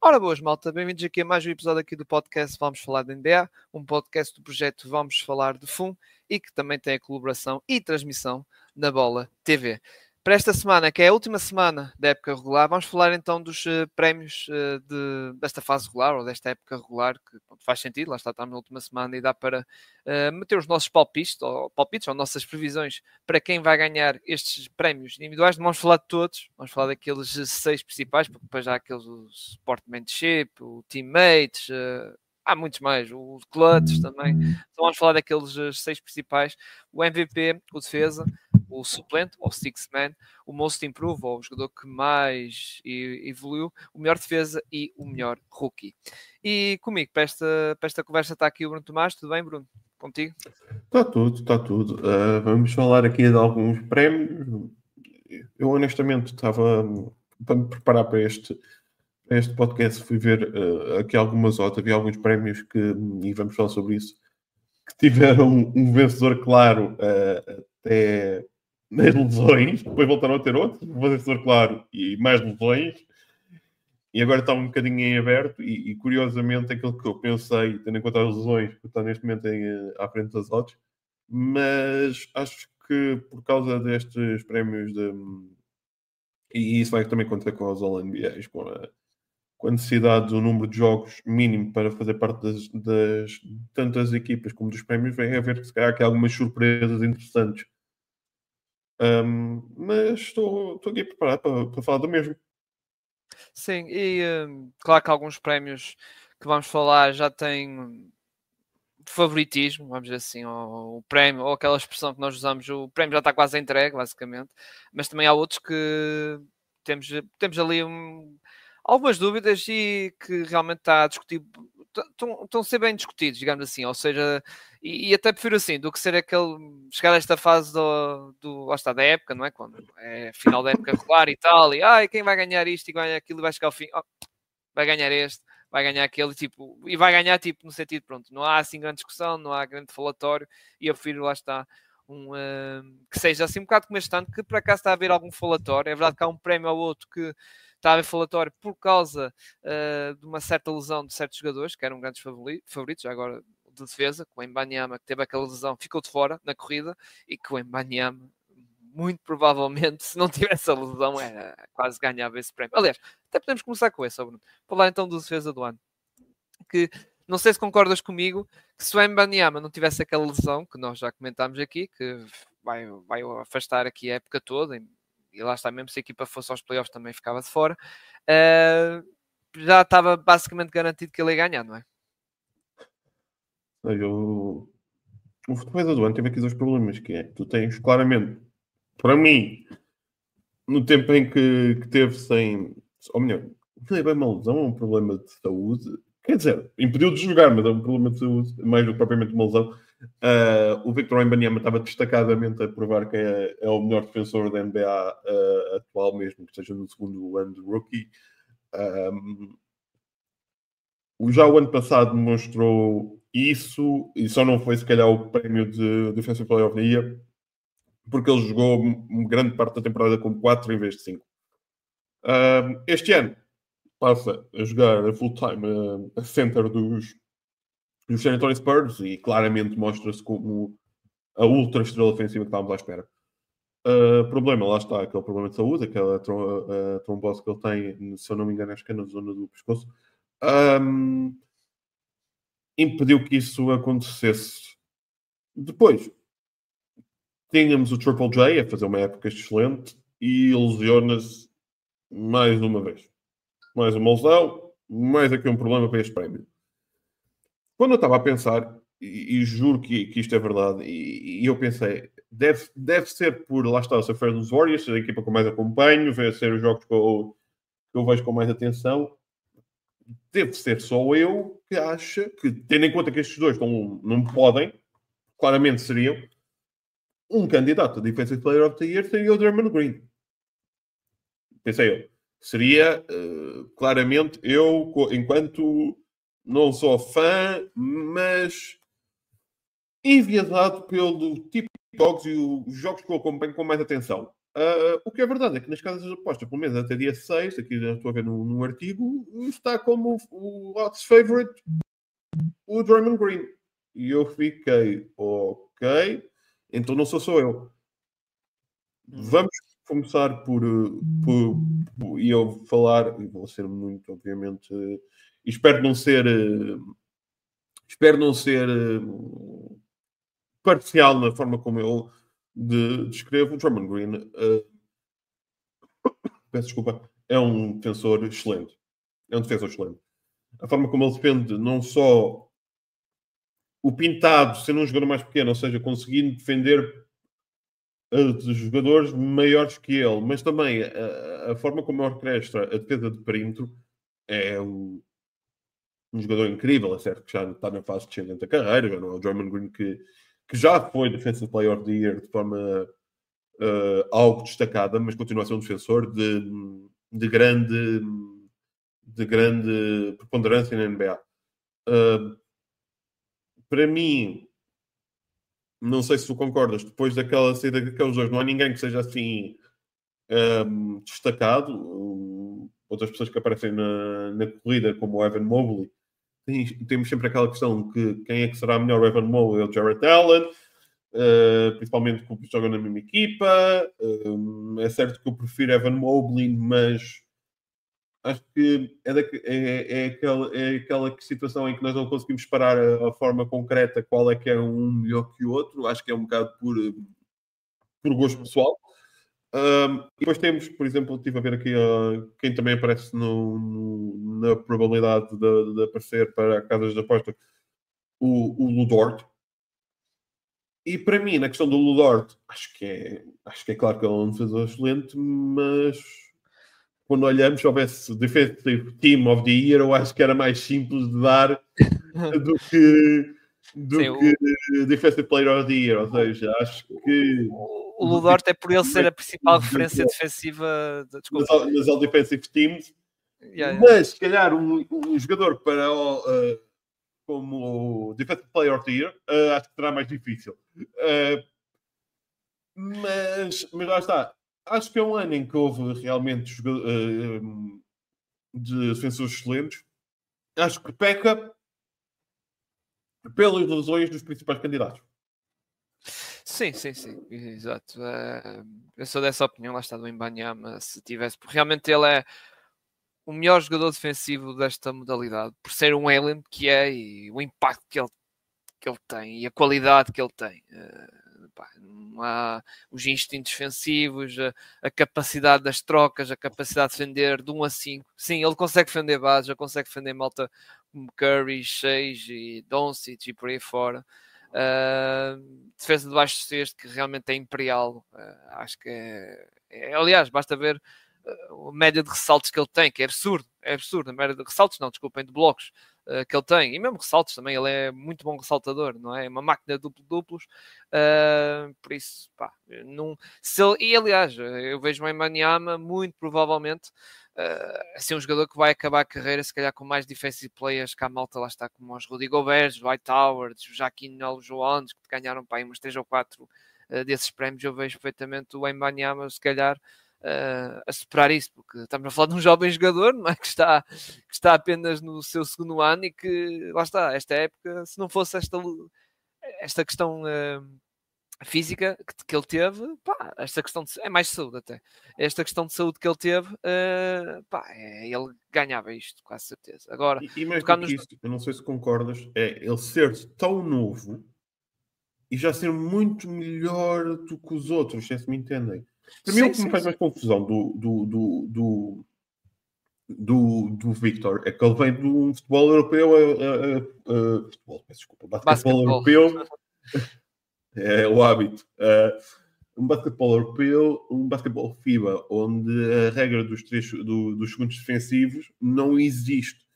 Ora boas, malta, bem-vindos aqui a mais um episódio aqui do podcast Vamos Falar de NBA, um podcast do projeto Vamos Falar de FUM e que também tem a colaboração e transmissão da Bola TV. Para esta semana, que é a última semana da época regular, vamos falar então dos prémios desta fase regular, ou desta época regular, que faz sentido, lá estamos na última semana e dá para meter os nossos palpites, ou nossas previsões para quem vai ganhar estes prémios individuais. Não vamos falar de todos, vamos falar daqueles 6 principais, porque depois há aqueles o Sportsmanship, o Teammates, há muitos mais, o Clutch também. Então vamos falar daqueles 6 principais, o MVP, o defesa, o suplente, ou Six Man, o Most Improved, ou o jogador que mais evoluiu, o melhor defesa e o melhor rookie. E comigo, para esta conversa está aqui o Bruno Tomás. Tudo bem, Bruno? Contigo? Está tudo. Vamos falar aqui de alguns prémios. Eu honestamente estava para me preparar para este podcast, fui ver aqui algumas outras, havia alguns prémios e vamos falar sobre isso, que tiveram um vencedor claro até nas lesões, depois voltaram a ter outro, um vencedor claro e mais lesões, e agora está um bocadinho em aberto, e curiosamente aquilo que eu pensei, tendo em conta as lesões, que está neste momento à frente das odds, mas acho que por causa destes prémios e isso vai também acontecer com as All-NBAs, com a necessidade do número de jogos mínimo para fazer parte das tantas equipas como dos prémios, vem a ver que se calhar há algumas surpresas interessantes. Mas estou aqui preparado para falar do mesmo. Sim, e claro que alguns prémios que vamos falar já têm favoritismo, vamos dizer assim, ou o prémio, ou aquela expressão que nós usamos, o prémio já está quase entregue, basicamente, mas também há outros que temos ali algumas dúvidas e que realmente está a discutir, estão a ser bem discutidos, digamos assim, ou seja, e até prefiro assim, do que ser chegar a esta fase lá está, da época, não é? Quando é final da época regular e tal, e quem vai ganhar isto e ganhar aquilo e vai chegar ao fim, vai ganhar este, vai ganhar aquele, tipo, e vai ganhar, tipo, no sentido, pronto, não há assim grande discussão, não há grande falatório, e eu prefiro, lá está, que seja assim um bocado como este ano, que por acaso está a haver algum falatório. É verdade que há um prémio ao outro que está a haver falatório por causa de uma certa lesão de certos jogadores, que eram grandes favoritos, já agora de defesa, com o Wembanyama, que teve aquela lesão, ficou de fora na corrida, e que o Wembanyama, muito provavelmente, se não tivesse a lesão, quase ganhava esse prémio. Aliás, até podemos começar com esse, Bruno. Falar então do defesa do ano. Que, não sei se concordas comigo, que se o Wembanyama não tivesse aquela lesão, que nós já comentámos aqui, que vai afastar aqui a época toda, e lá está, mesmo se a equipa fosse aos playoffs também ficava de fora, já estava basicamente garantido que ele ia ganhar, não é? O defesa do ano teve aqui dois problemas, que é, tu tens claramente, para mim, no tempo em que teve sem, ou melhor, não é bem uma lesão, é um problema de saúde, quer dizer, impediu de jogar, mas é um problema de saúde, mais do que propriamente uma lesão. O Victor Wembanyama estava destacadamente a provar que é o melhor defensor da NBA atual, mesmo que esteja no segundo ano de rookie. Já o ano passado demonstrou isso, e só não foi se calhar o prémio de Defensive Player of the Year, porque ele jogou grande parte da temporada com 4 em vez de 5. Este ano passa a jogar a full-time a center dos San Antonio Spurs e claramente mostra-se como a ultra estrela ofensiva que estávamos à espera. Problema, lá está, aquele problema de saúde, aquela trombose que ele tem, se eu não me engano, acho que é na zona do pescoço, impediu que isso acontecesse. Depois, tínhamos o Triple J a fazer uma época excelente e lesiona-se mais uma vez. Mais uma lesão, mais aqui um problema para este prémio. Quando eu estava a pensar, e juro que isto é verdade, e eu pensei, deve ser por, lá está, o Safari dos Warriors, ser a equipa que eu mais acompanho, ser os jogos que eu vejo com mais atenção. Deve ser só eu que acha que, tendo em conta que estes dois não podem, claramente seriam, um candidato a Defensive Player of the Year seria o Draymond Green. Pensei eu. Seria, claramente, eu, enquanto não sou fã, mas enviesado pelo tipo de jogos e os jogos que eu acompanho com mais atenção. O que é verdade é que nas casas de apostas, pelo menos até dia 6, aqui já estou a ver num artigo, está como o odds favorite o Draymond Green. E eu fiquei, ok, então não sou só eu. Vamos começar por e eu falar, e vou ser muito, obviamente, e espero não ser parcial na forma como eu descrevo o Draymond Green. Peço desculpa, é um defensor excelente. É um defensor excelente. A forma como ele defende não só o pintado, sendo um jogador mais pequeno, ou seja, conseguindo defender de jogadores maiores que ele, mas também a forma como ele orquestra a defesa de perímetro é um jogador incrível. É certo que já está na fase descendente da carreira, já não é o Draymond Green que já foi Defensive Player of the Year de forma algo destacada, mas continua a ser um defensor de grande preponderância na NBA. Para mim, não sei se tu concordas, depois daquela saída daqueles dois, não há ninguém que seja assim destacado. Outras pessoas que aparecem na corrida, como o Evan Mobley, temos sempre aquela questão que quem é que será melhor, o Evan Mobley ou o Jarrett Allen, principalmente porque jogam na mesma equipa. É certo que eu prefiro Evan Mobley, mas acho que é aquela situação em que nós não conseguimos parar a forma concreta qual é que é um melhor que o outro. Acho que é um bocado por gosto pessoal. E depois temos, por exemplo, estive a ver aqui quem também aparece na probabilidade de aparecer para casas de aposta, o Ludort. E para mim, na questão do Ludort, acho que é claro que ele é um defensor excelente, mas quando olhamos, se houvesse Defensive Team of the Year, eu acho que era mais simples de dar do que, Sim, do que Defensive Player of the Year. Ou seja, acho que o Ludort é por ele ser a principal referência defensiva nas All Defensive Teams, yeah. Mas se calhar um jogador para como Defensive Player of the Year, acho que será mais difícil. Mas lá está. Acho que é um ano em que houve realmente de defensores excelentes. Acho que peca pelas lesões dos principais candidatos. Sim, exato. Eu sou dessa opinião, lá está do Embanyama, se tivesse, porque realmente ele é o melhor jogador defensivo desta modalidade, por ser um alien que é, e o impacto que ele tem, e a qualidade que ele tem. Não há os instintos defensivos, a capacidade das trocas, a capacidade de defender de 1 a 5. Sim, ele consegue defender bases, já consegue defender malta como Curry, Shea e Doncic e por aí fora. Defesa de baixo cesto que realmente é imperial. Acho que aliás, basta ver a média de ressaltos que ele tem, que é absurdo. É absurdo. A média de ressaltos, não, desculpem, de blocos que ele tem. E mesmo ressaltos também, ele é muito bom ressaltador, não é? É uma máquina de duplos. Por isso, pá, não, se ele, e aliás, eu vejo o Embanyama muito provavelmente assim um jogador que vai acabar a carreira se calhar com mais defensive players que a malta lá está, como os Rudy Gobert, os Dwight Howard, os Jaquim Jones, que ganharam para aí uns 3 ou 4 desses prémios. Eu vejo perfeitamente o Embanyama se calhar a superar isso, porque estamos a falar de um jovem jogador, não é? Que está apenas no seu segundo ano e que, lá está, esta época, se não fosse esta questão física que ele teve, pá, esta questão é mais saúde até. Esta questão de saúde que ele teve, pá, ele ganhava isto, quase certeza. Agora, E mais do que isso, eu não sei se concordas, é ele ser tão novo e já ser muito melhor do que os outros, se me entendem. Para mim, o que me faz mais confusão do Victor é que ele vem de um futebol europeu futebol, peço desculpa, basquetebol europeu é o hábito. Um basquetebol europeu, um basquetebol FIBA, onde a regra dos segundos defensivos não existe.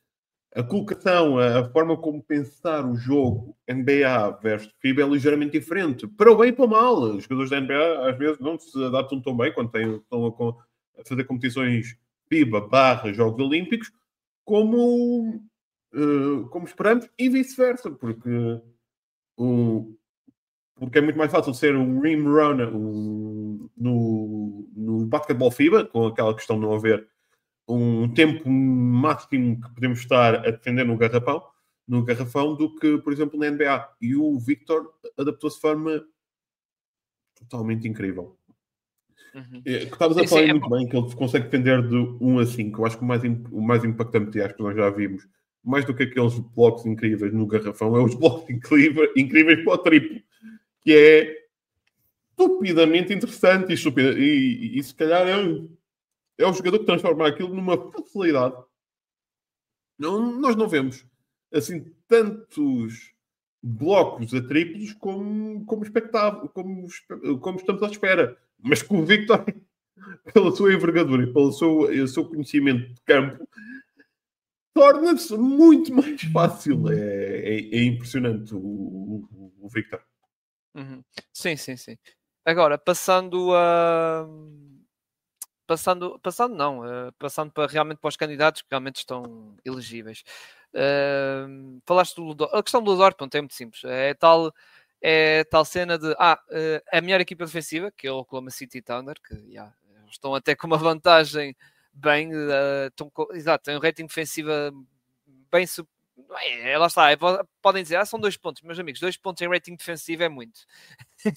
A colocação, a forma como pensar o jogo NBA versus FIBA é ligeiramente diferente. Para o bem e para o mal. Os jogadores da NBA às vezes não se adaptam tão bem quando estão a fazer competições FIBA / Jogos Olímpicos como esperamos e vice-versa. Porque porque é muito mais fácil ser um rim runner no Basketball FIBA, com aquela questão de não haver um tempo máximo que podemos estar a defender no garrafão, do que, por exemplo, na NBA. E o Victor adaptou-se de forma totalmente incrível. Que estavas a falar muito bem, que ele consegue defender de 1 a 5. Eu acho que o mais impactante, acho que nós já vimos, mais do que aqueles blocos incríveis no garrafão, é os blocos incríveis para o triplo, que é estupidamente interessante e estúpido. E se calhar é o jogador que transforma aquilo numa facilidade. Nós não vemos assim tantos blocos a triplos como espectável, como estamos à espera. Mas com o Victor, pela sua envergadura e pelo seu conhecimento de campo, torna-se muito mais fácil. É impressionante o Victor. Sim, sim, sim. Agora, passando para realmente para os candidatos que realmente estão elegíveis. Falaste do Ludor. A questão do Ludor, pronto, é muito simples. É tal cena de a melhor equipa defensiva, que é o Oklahoma City Thunder, que estão até com uma vantagem bem, exato, tem um rating defensivo bem lá está, podem dizer, são 2 pontos, meus amigos, 2 pontos em rating defensivo é muito.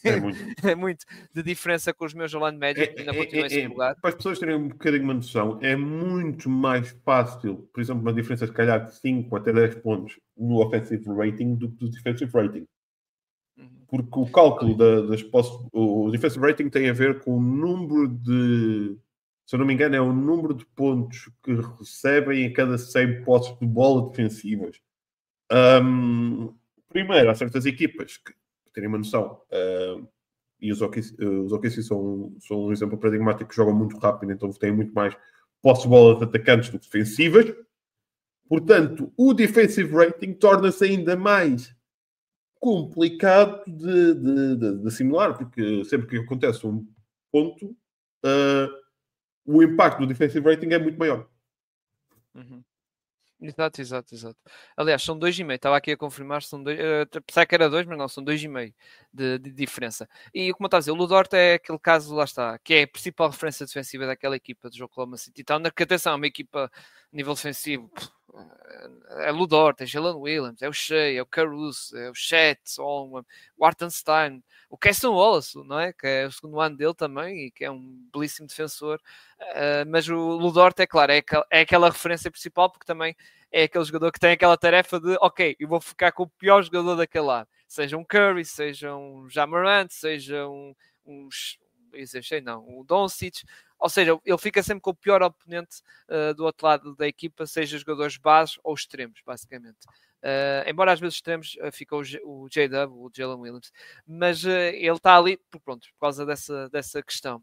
É muito. É muito de diferença com os meus Orlando Magic, que ainda continuam em segundo lugar. Para as pessoas terem um bocadinho uma noção, é muito mais fácil, por exemplo, uma diferença de calhar de 5 até 10 pontos no offensive rating do que no defensive rating. Porque o cálculo o defensive rating tem a ver com o número de, se eu não me engano, é o número de pontos que recebem em cada 100 posses de bola defensivas. Primeiro, há certas equipas que terem uma noção, e os OKC são um exemplo paradigmático, que jogam muito rápido, então têm muito mais posses de bola de atacantes do que defensivas. Portanto, o defensive rating torna-se ainda mais complicado de assimilar, porque sempre que acontece um ponto, o impacto do defensive rating é muito maior. Exato. Aliás, são 2,5. Estava aqui a confirmar, são 2. Pensava que era 2, mas não, são 2,5 de diferença. E como está a dizer, o Ludort é aquele caso, lá está, que é a principal referência defensiva daquela equipa de Oklahoma City Thunder, que atenção, é uma equipa a nível defensivo. É Ludort, é Jalen Williams, é o Shea, é o Caruso, é o Chet, o Hartenstein, o Keston Wallace, não é? Que é o segundo ano dele também e que é um belíssimo defensor. Mas o Ludort, é claro, é aquela referência principal, porque também é aquele jogador que tem aquela tarefa de ok, eu vou ficar com o pior jogador daquele lado, seja um Curry, seja um Ja Morant, seja um Doncic, ou seja, ele fica sempre com o pior oponente do outro lado da equipa, seja jogadores bases ou extremos, basicamente. Embora às vezes extremos fica o J-Dub, o Jalen Williams, mas ele está ali por causa dessa questão.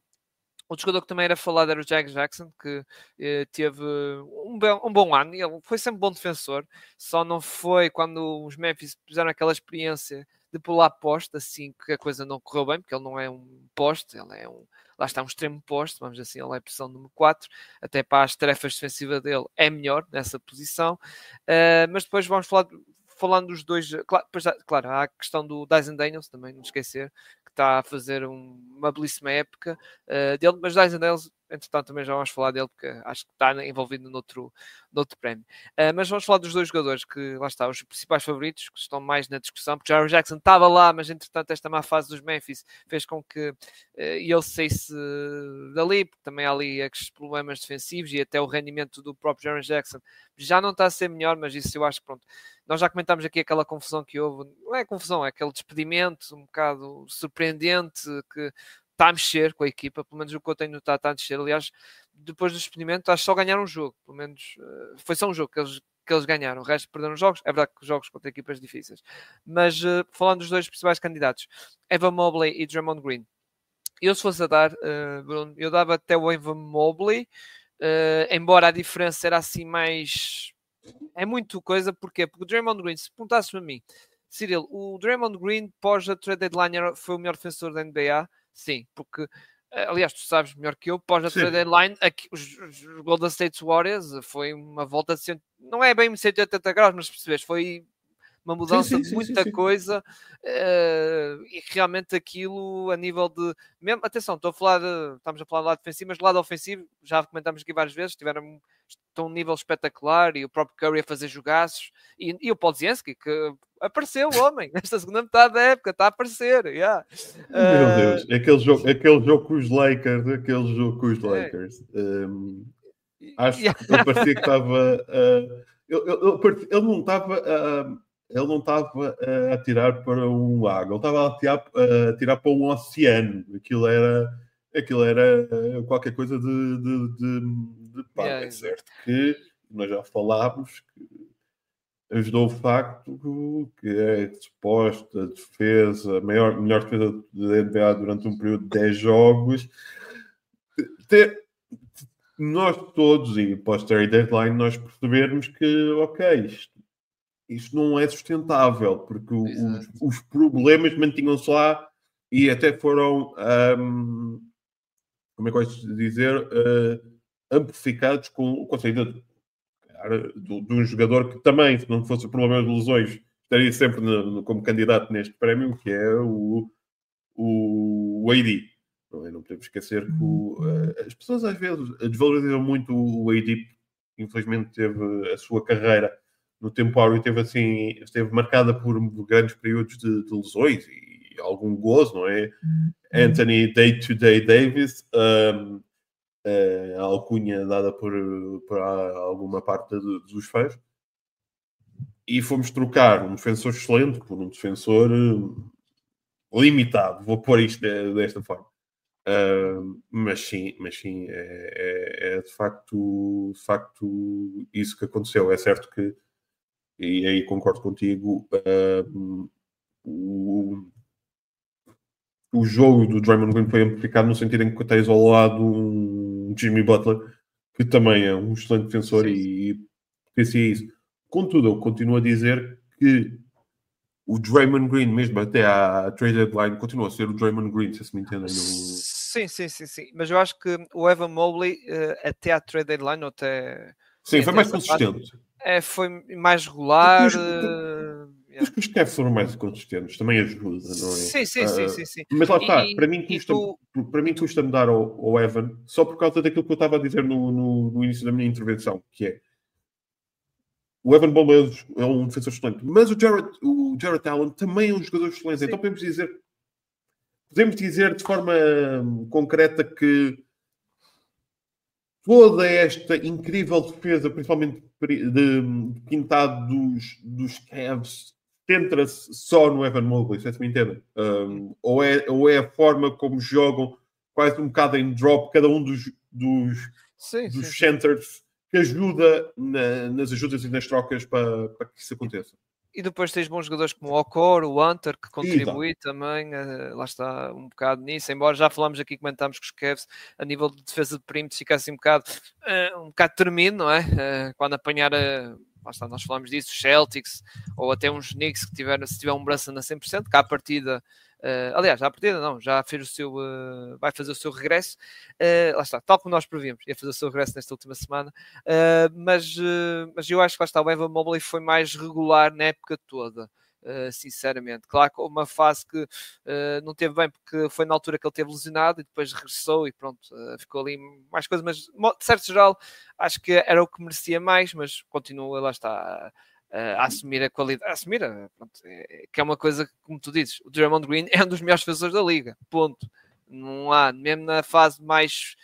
Outro jogador que também era falado era o Jack Jackson, que teve um bom ano. Ele foi sempre bom defensor, só não foi quando os Memphis fizeram aquela experiência de pular poste, assim que a coisa não correu bem, porque ele não é um poste, ele é lá está um extremo poste, vamos dizer assim, ele é a posição número 4, até para as tarefas defensivas dele é melhor nessa posição. Mas depois vamos falando dos dois, claro, há a questão do Dyson Daniels, também não esquecer, que está a fazer uma belíssima época dele, mas Dyson Daniels, entretanto, também já vamos falar dele, porque acho que está envolvido noutro prémio. Mas vamos falar dos dois jogadores que, lá está, os principais favoritos, que estão mais na discussão, porque Jaren Jackson estava lá, mas entretanto esta má fase dos Memphis fez com que ele saísse dali, porque também há ali aqueles problemas defensivos e até o rendimento do próprio Jaren Jackson já não está a ser melhor, mas isso eu acho que pronto. Nós já comentámos aqui aquela confusão que houve, não é confusão, é aquele despedimento um bocado surpreendente que está a mexer com a equipa, pelo menos o que eu tenho notado está a mexer. Aliás, depois do despedimento, acho que só ganharam um jogo, pelo menos foi só um jogo que eles ganharam, o resto perderam jogos. É verdade que jogos contra equipas difíceis, mas falando dos dois principais candidatos, Evan Mobley e Draymond Green, eu se fosse a dar, Bruno, eu dava até o Evan Mobley, embora a diferença era assim mais. É muito coisa, porquê? Porque o Draymond Green, se perguntasse para mim, Cyril, o Draymond Green pós a trade deadline foi o melhor defensor da NBA? Sim, porque aliás, tu sabes melhor que eu, pós a trade deadline, os Golden State Warriors foi uma volta de não é bem 180 graus, mas percebes, foi uma mudança de muita coisa, e realmente aquilo a nível de, mesmo, atenção, estamos a falar do lado defensivo, mas do lado ofensivo, já comentamos aqui várias vezes, estão um nível espetacular, e o próprio Curry a fazer jogaços, e o Podziemski, que apareceu o homem, nesta segunda metade da época, está a aparecer, yeah. Meu Deus, aquele jogo com os Lakers, acho que parecia que estava. Ele não estava. Ele não estava a atirar para um lago, ele estava a atirar para um oceano. Aquilo era qualquer coisa de pá. É certo que nós já falámos que ajudou o facto que é suposta defesa, melhor defesa da NBA durante um período de 10 jogos. Nós todos, e pós-trade deadline, nós percebermos que, ok, isto não é sustentável, porque os problemas mantinham-se lá e até foram, como é que eu gosto de dizer, amplificados com a saída de um jogador que também, se não fosse o problema de lesões, estaria sempre como candidato neste prémio, que é o AD. Não podemos esquecer que as pessoas às vezes desvalorizam muito o AD. Infelizmente teve a sua carreira no tempo áureo esteve marcada por grandes períodos de lesões e algum gozo, não é? Anthony Day-to-Day Davis, a alcunha dada por alguma parte dos fãs, e fomos trocar um defensor excelente por um defensor limitado, vou pôr isto desta forma. Mas sim, é de facto isso que aconteceu. É certo que, e aí concordo contigo, o jogo do Draymond Green foi amplificado no sentido em que tens ao lado um Jimmy Butler, que também é um excelente defensor, e potencia isso. Contudo, eu continuo a dizer que o Draymond Green, mesmo até à trade deadline, continua a ser o Draymond Green, se me entendem. Sim. Mas eu acho que o Evan Mobley, até à trade deadline, ou até... Sim, foi mais consistente. Foi mais regular. Os Cavs foram mais consistentes, também ajuda, não é? Sim. Mas lá está, para mim custa-me dar ao Evan, só por causa daquilo que eu estava a dizer no início da minha intervenção, que é o Evan Mobley é um defensor excelente, mas o Jarrett Allen também é um jogador excelente. Sim. Então podemos dizer de forma concreta que toda esta incrível defesa, principalmente de pintado dos Cavs, centra-se só no Evan Mobley, se me entendem? Ou é a forma como jogam, quase um bocado em drop, cada um dos centers, que ajuda nas ajudas e nas trocas para que isso aconteça. E depois tens bons jogadores como o Okor, o Hunter, que contribui também, lá está um bocado nisso, embora já falámos aqui, comentámos que os Cavs, a nível de defesa de perímetro, ficasse um bocado tremido, não é? Quando apanhar lá está, nós falamos disso, os Celtics, ou até uns Knicks que se tiver um Brunson a 100%, que à partida, aliás, à partida não, já fez vai fazer o seu regresso, lá está, tal como nós prevíamos, ia fazer o seu regresso nesta última semana, mas eu acho que lá está, o Evan Mobley foi mais regular na época toda. Sinceramente, claro que uma fase que não teve bem, porque foi na altura que ele teve lesionado e depois regressou e pronto, ficou ali mais coisa, mas de certo geral acho que era o que merecia mais, mas continua, lá está, a assumir a qualidade, pronto, que é uma coisa que, como tu dizes, o Draymond Green é um dos melhores defensores da liga, ponto. Não há, mesmo na fase mais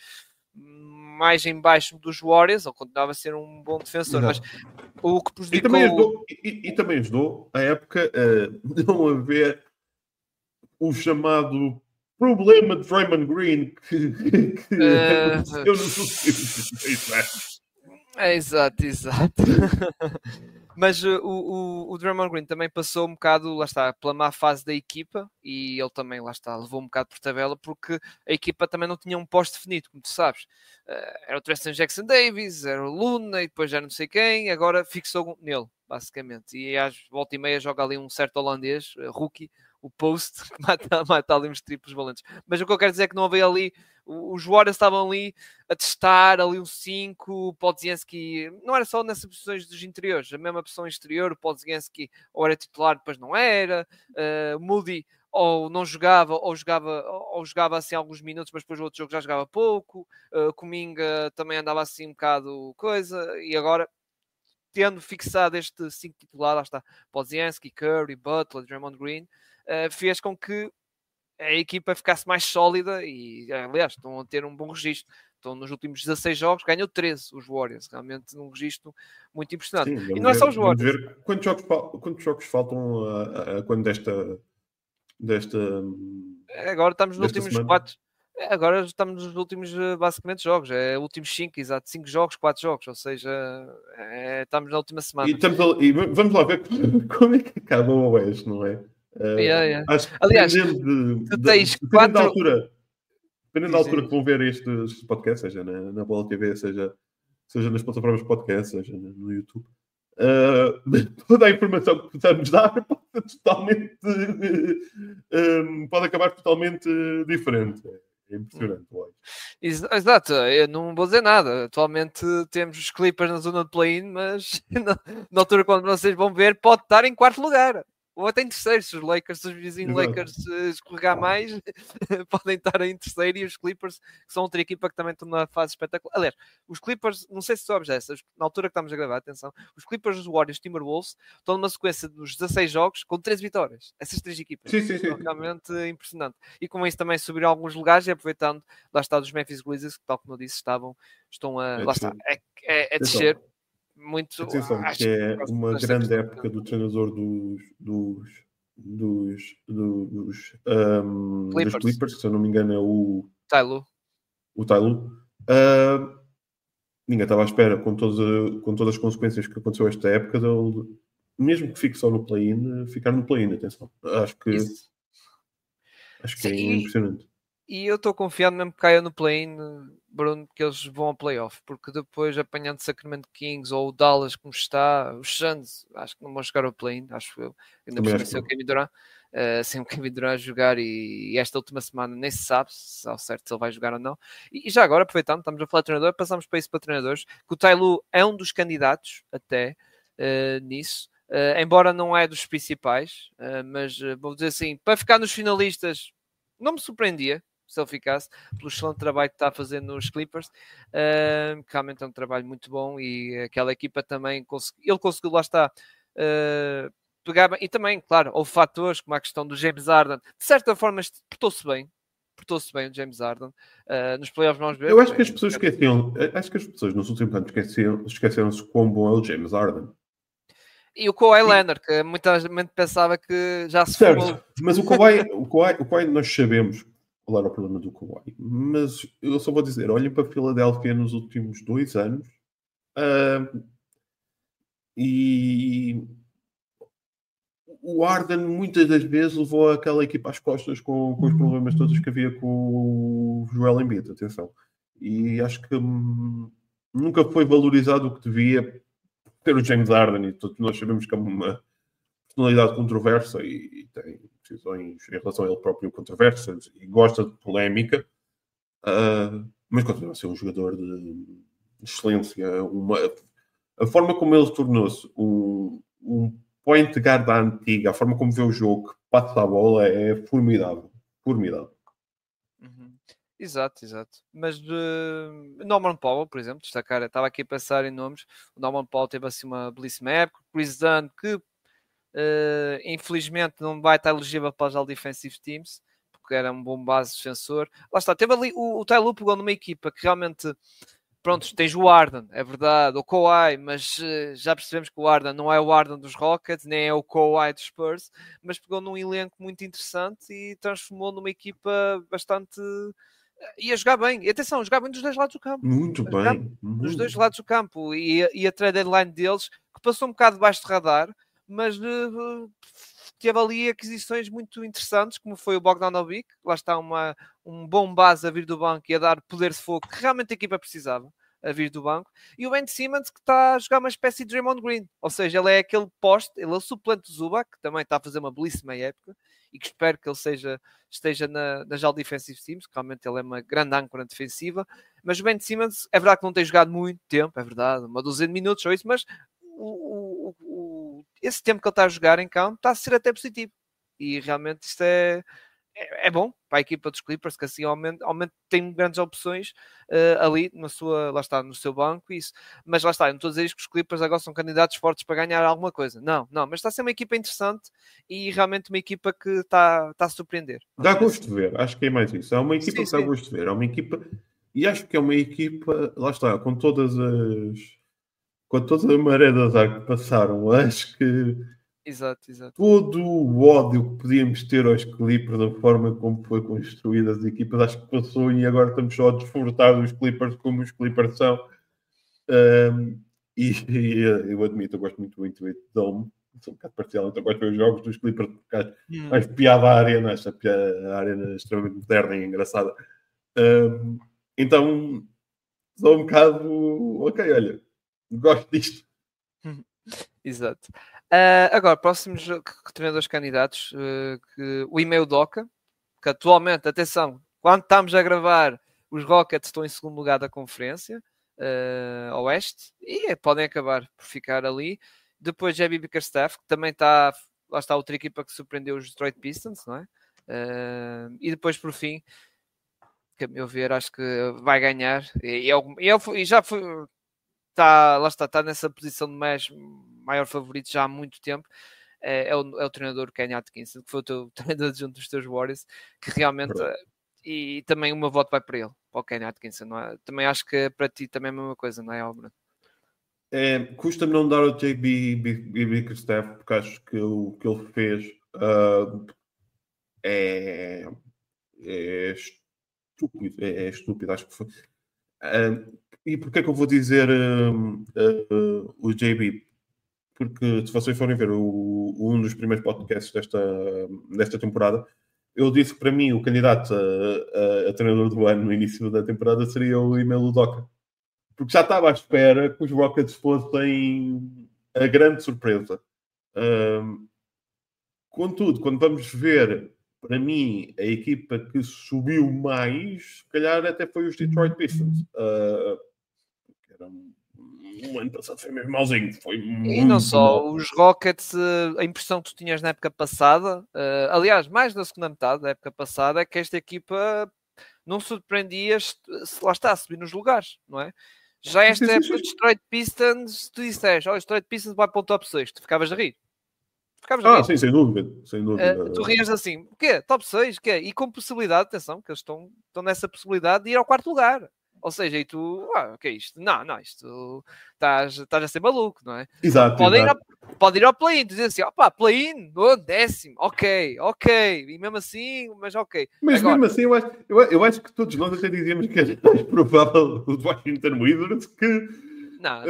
em baixo dos Warriors, ele continuava a ser um bom defensor. Exato. Mas o que prejudicou... E também ajudou a época a não haver o chamado problema de Draymond Green que aconteceu nos últimos 6 anos. Exato. Mas o Draymond Green também passou um bocado, lá está, pela má fase da equipa, e ele também, lá está, levou um bocado por tabela, porque a equipa também não tinha um posto definido, como tu sabes. Era o Tristan Jackson Davis, era o Luna, e depois já não sei quem, agora fixou nele, basicamente. E às volta e meia joga ali um certo holandês, rookie, o Post, que mata ali uns triplos valentes. Mas o que eu quero dizer é que não havia ali Os Warriors estavam ali a testar ali um 5, o Podziemski não era só nessas posições dos interiores, a mesma posição exterior, o Podziemski ou era titular, depois não era, Moody ou não jogava, ou jogava assim alguns minutos, mas depois o outro jogo já jogava pouco, Kuminga também andava assim um bocado coisa, e agora tendo fixado este 5 titular, lá está, Podziemski, Curry, Butler, Draymond Green, fez com que a equipa ficasse mais sólida e, aliás, estão a ter um bom registro. Estão nos últimos 16 jogos, ganhou 13 os Warriors, realmente num registro muito impressionante. Sim, e não é só os vamos Warriors. ver quantos jogos faltam quando desta Agora estamos nos últimos semana. 4. Agora estamos nos últimos, basicamente, jogos. É últimos 5, exato. 5 jogos, 4 jogos. Ou seja, estamos na última semana. E vamos lá ver como é que acaba o Oeste, não é? Acho que Aliás, tu tens 4... dependendo da altura que vão ver este podcast, seja na Bola TV, seja nas plataformas de podcast, seja no YouTube, toda a informação que possamos dar pode acabar totalmente diferente. É impressionante. Exato, eu não vou dizer nada. Atualmente temos os Clippers na zona de play-in, mas na altura quando vocês vão ver, pode estar em quarto lugar. Ou até em terceiro, se os vizinhos Lakers escorregar mais, podem estar em terceiro, e os Clippers, que são outra equipa que também estão na fase espetacular. Aliás, os Clippers, não sei se sabes dessas, na altura que estamos a gravar, atenção, os Clippers, os Warriors, Timberwolves, estão numa sequência dos 16 jogos com 13 vitórias. Essas 3 equipas. Sim. Realmente impressionante. E com isso também subiram alguns lugares, e aproveitando, lá está dos Memphis Grizzlies, que tal como eu disse, estão a... lá está, é descer. Muito. Atenção, que é uma grande época do treinador dos Clippers, se eu não me engano é o Ty Lue. Ninguém estava à espera com todas as consequências que aconteceu esta época dele, mesmo que fique só no play-in, ficar no play-in, atenção. Acho que é impressionante. E eu estou confiado mesmo que caia no play-in, Bruno, que eles vão ao play-off, porque depois apanhando Sacramento Kings ou o Dallas como está, os Suns, acho que não vão chegar ao play-in, acho eu. Ainda por cima o Kevin Durant, sem o Kevin Durant a jogar, e esta última semana nem se sabe se ao certo se ele vai jogar ou não. E já agora, aproveitando, estamos a falar de treinador, passamos para isso para treinadores, que o Ty Lue é um dos candidatos até nisso. Embora não é dos principais, mas vou dizer assim, para ficar nos finalistas não me surpreendia se ele ficasse, pelo excelente trabalho que está a fazer nos Clippers, que realmente é um trabalho muito bom, e aquela equipa também ele conseguiu, lá está, pegar bem, e também, claro, houve fatores como a questão do James Harden, de certa forma portou-se bem o James Harden, nos playoffs vamos ver. Eu acho que as pessoas acho que as pessoas nos últimos anos esqueceram-se quão bom é o James Harden. E o Kawhi Leonard, que muita gente pensava que já se certo, mas o Kawhi nós sabemos qual era o problema do Kawhi, mas eu só vou dizer, olhem para a Filadélfia nos últimos 2 anos e o Harden muitas das vezes levou aquela equipa às costas com os problemas todos que havia com o Joel Embiid, atenção, e acho que nunca foi valorizado o que devia ter o James Harden, e todos nós sabemos que é uma personalidade controversa e tem decisões em relação a ele próprio controversas e gosta de polémica, mas continua a ser um jogador de excelência. A forma como ele tornou-se um point guard da antiga, a forma como vê o jogo, que passa a bola, é formidável. Exato. Mas Norman Powell, por exemplo, destacar, estava aqui a pensar em nomes. O Norman Powell teve assim uma belíssima época. Chris Dunn, que infelizmente não vai estar elegível para os All Defensive Teams, porque era um bom base defensor. Lá está, teve ali o Ty Lue pegou numa equipa que realmente, pronto, tens o Harden, é verdade, o Kawhi, mas já percebemos que o Harden não é o Harden dos Rockets, nem é o Kawhi dos Spurs, mas pegou num elenco muito interessante e transformou numa equipa bastante... ia jogar bem, e atenção, jogar bem dos dois lados do campo. Muito bem. Dos dois lados do campo, e a trade deadline deles, que passou um bocado debaixo de radar, mas teve ali aquisições muito interessantes, como foi o Bogdanovic, lá está um bom base a vir do banco e a dar poder de fogo que realmente a equipa precisava. a vir do banco, e o Ben Simmons que está a jogar uma espécie de Draymond Green, ou seja, ele é aquele poste, ele é o suplente do Zubac, que também está a fazer uma belíssima época, e que espero que ele esteja nas All Defensive Teams, que realmente ele é uma grande âncora defensiva, mas o Ben Simmons, é verdade que não tem jogado muito tempo, é verdade, uma dúzia de minutos ou isso, mas esse tempo que ele está a jogar em campo está a ser até positivo, e realmente isto é bom para a equipa dos Clippers, que assim aumenta tem grandes opções ali lá está, no seu banco, isso. Mas lá está, eu não estou a dizer isto que os Clippers agora são candidatos fortes para ganhar alguma coisa, não, mas está a ser uma equipa interessante e realmente uma equipa que está a surpreender. Dá gosto de ver, acho que é mais isso. É uma equipa que dá gosto de ver, é uma equipa, e acho que é uma equipa, lá está, com toda a maré de azar que passaram, acho que Exato. todo o ódio que podíamos ter aos Clippers, da forma como foi construída as equipas, acho que passou e agora estamos só a desfrutar dos Clippers como os Clippers são. E eu admito, eu gosto muito do Intuit Dome, sou um bocado parcial, então gosto de ver os jogos dos Clippers porque acho mais piada à arena, acho a arena extremamente moderna e engraçada. Então, sou um bocado, ok, olha, gosto disto. Exato. Agora, próximos treinadores candidatos, o Ime Udoka, que atualmente, atenção, quando estamos a gravar, os Rockets estão em segundo lugar da conferência Oeste e podem acabar por ficar ali. Depois J.B. Bickerstaff, que também está, lá está outra equipa que surpreendeu os Detroit Pistons, não é? E depois, por fim, que a meu ver, acho que vai ganhar e já foi. Lá está nessa posição de maior favorito já há muito tempo. É o treinador Kenny Atkinson, que foi o teu treinador junto dos teus Warriors, que realmente e também uma voto vai para ele, para o Kenny Atkinson, não é? Também acho que para ti também é a mesma coisa, não é, Albert? Custa-me não dar o J.B. Bickerstaff porque acho que o que ele fez é estúpido, é estúpido, acho que foi. E porquê é que eu vou dizer o JB? Porque se vocês forem ver um dos primeiros podcasts desta temporada, eu disse que para mim o candidato a treinador do ano no início da temporada seria o Ime Udoka. Porque já estava à espera que os Rockets fossem a grande surpresa. Contudo, quando vamos ver, para mim, a equipa que subiu mais, se calhar até foi os Detroit Pistons. O ano passado foi mesmo malzinho. Foi e não só, mal. os Rockets, a impressão que tu tinhas na época passada, aliás, mais na segunda metade da época passada, é que esta equipa não surpreendia se lá está a subir nos lugares, não é? Já esta época de Detroit Pistons, tu disseste, os Detroit Pistons vai para o top 6, tu ficavas a rir. Sim, sem dúvida. Tu rias assim, o quê? Top 6? O quê? E com possibilidade, atenção, que eles estão nessa possibilidade de ir ao quarto lugar. Ou seja, e tu, o que é isto? Não, isto estás a ser maluco, não é? Exato. Pode ir ao play-in, dizer assim, play-in, décimo, ok, e mesmo assim, mas ok. Mas agora, mesmo assim, eu acho que todos nós até dizíamos que era mais provável o Washington Wizards que... Não,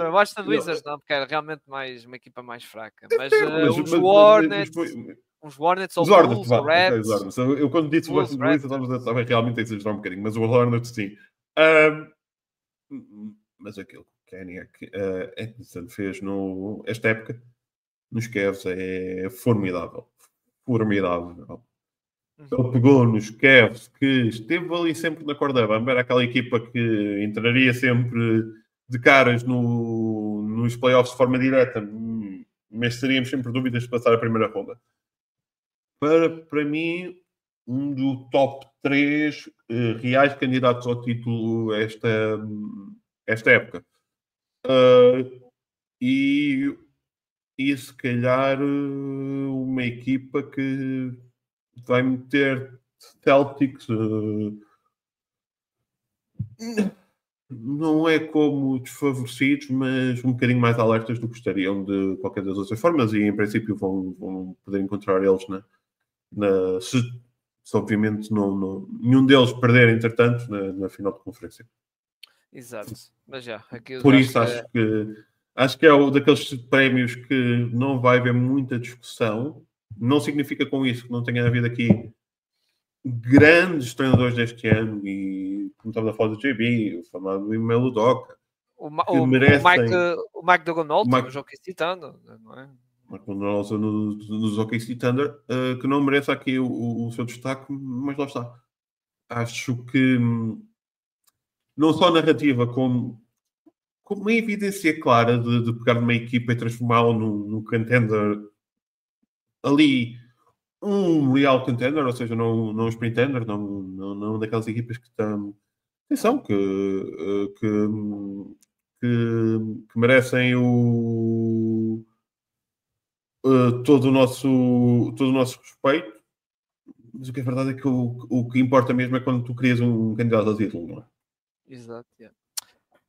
o Washington Wizards não, porque era realmente uma equipa mais fraca. Mas os Hornets... Os Hornets ou os Bulls, ou Reds. Eu quando disse o Washington Wizards estava realmente a exagerar um bocadinho, mas o Hornets sim. Mas aquilo que Kenny Atkinson fez esta época nos Cavs é formidável. Ele pegou nos Cavs, que esteve ali sempre na corda bamba, era aquela equipa que entraria sempre de caras nos playoffs de forma direta, mas teríamos sempre dúvidas de passar a primeira ronda. Para mim, um do top 3 reais candidatos ao título esta época. E se calhar uma equipa que vai meter Celtics não é como desfavorecidos, mas um bocadinho mais alertas do que gostariam de qualquer das outras formas e em princípio vão poder encontrar eles se obviamente nenhum deles perder entretanto na final de conferência. Exato, mas por isso acho que é daqueles prémios que não vai haver muita discussão. Não significa com isso que não tenha havido aqui grandes treinadores deste ano e como estava a falar do JB, falar do Email Doca, que o merecem... O Mike Duganolto, Mike, no jogo que citando, não é? nos OKC Thunder, que não merece aqui o seu destaque, mas lá está. Acho que não só a narrativa, como uma evidência clara de pegar numa equipa e transformá-la num contender ali, um real contender, ou seja, não um sprint tender, não daquelas equipas que estão... Atenção, que merecem todo o nosso respeito, mas o que é verdade é que o que importa mesmo é quando tu crias um candidato ao título, não é? Exato, yeah.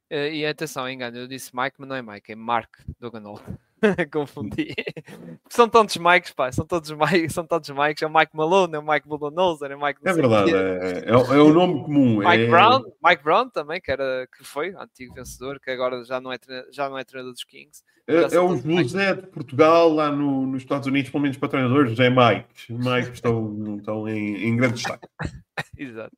E atenção, engano, eu disse Mike, mas não é Mike, é Mark Duganol. Confundi. São tantos Mikes, pá, são todos Mikes. É o Mike Malone, é o Mike Bulldozer, é o Mike não É sei o verdade, quê. é um nome comum. Mike Brown também, que foi antigo vencedor, que agora já não é treinador dos Kings. É o José de Portugal lá nos Estados Unidos, pelo menos para treinadores, é Mike. Mike estão em grande destaque. Exato.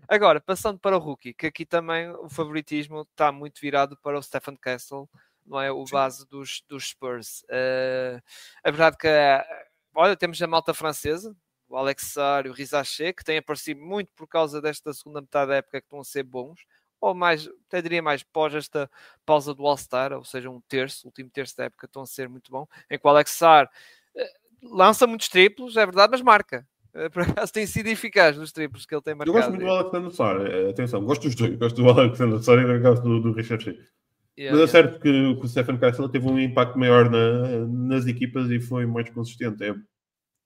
Agora, passando para o rookie, que aqui também o favoritismo está muito virado para o Stephen Castle, não é? O base dos Spurs. A verdade que, olha, temos a malta francesa, o Alex Sarr e o Rizaché, que têm aparecido muito por causa desta segunda metade da época, que estão a ser bons, ou mais, até diria mais, pós esta pausa do All-Star, ou seja, o último terço da época, estão a ser muito bom, em que o Alex Sarr lança muitos triplos, é verdade, mas marca. Por acaso tem sido eficaz nos triplos que ele tem marcado. Eu gosto muito do Alexander Sarr, atenção, gosto dos dois, gosto do Alexander Sarr e gosto do Richard Shea. Mas é certo que o Stephen Castle teve um impacto maior nas equipas e foi mais consistente.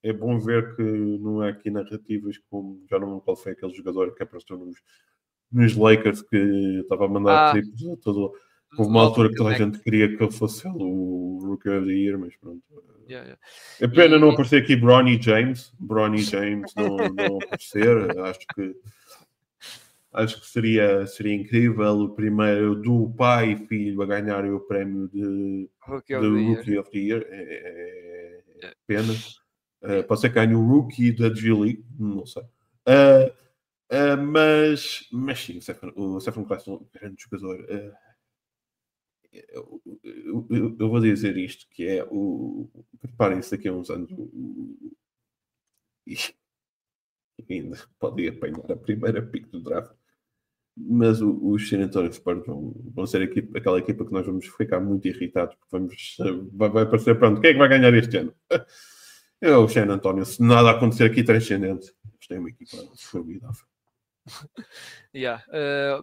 É bom ver que não há aqui narrativas como, já não lembro qual foi aquele jogador que apareceu nos Lakers que estava a mandar triplos a todo. Houve uma altura que toda a gente queria que ele fosse o Rookie of the Year, mas pronto. É pena não aparecer aqui Bronny James não aparecer. Acho que seria incrível o primeiro do pai e filho a ganharem o prémio de Rookie of the Year. É pena. Pode ser que ganhe o Rookie da G-League, não sei. Mas sim, o Stephen Class é um grande jogador. Eu vou dizer isto, que é preparem-se daqui a uns anos e ainda pode apanhar a primeira pick do draft, mas os San Antonio Spurs vão ser aquela equipa que nós vamos ficar muito irritados, porque vai parecer, pronto, quem é que vai ganhar este ano? É o San Antonio, se nada acontecer aqui transcendente. Eles têm uma equipa formidável.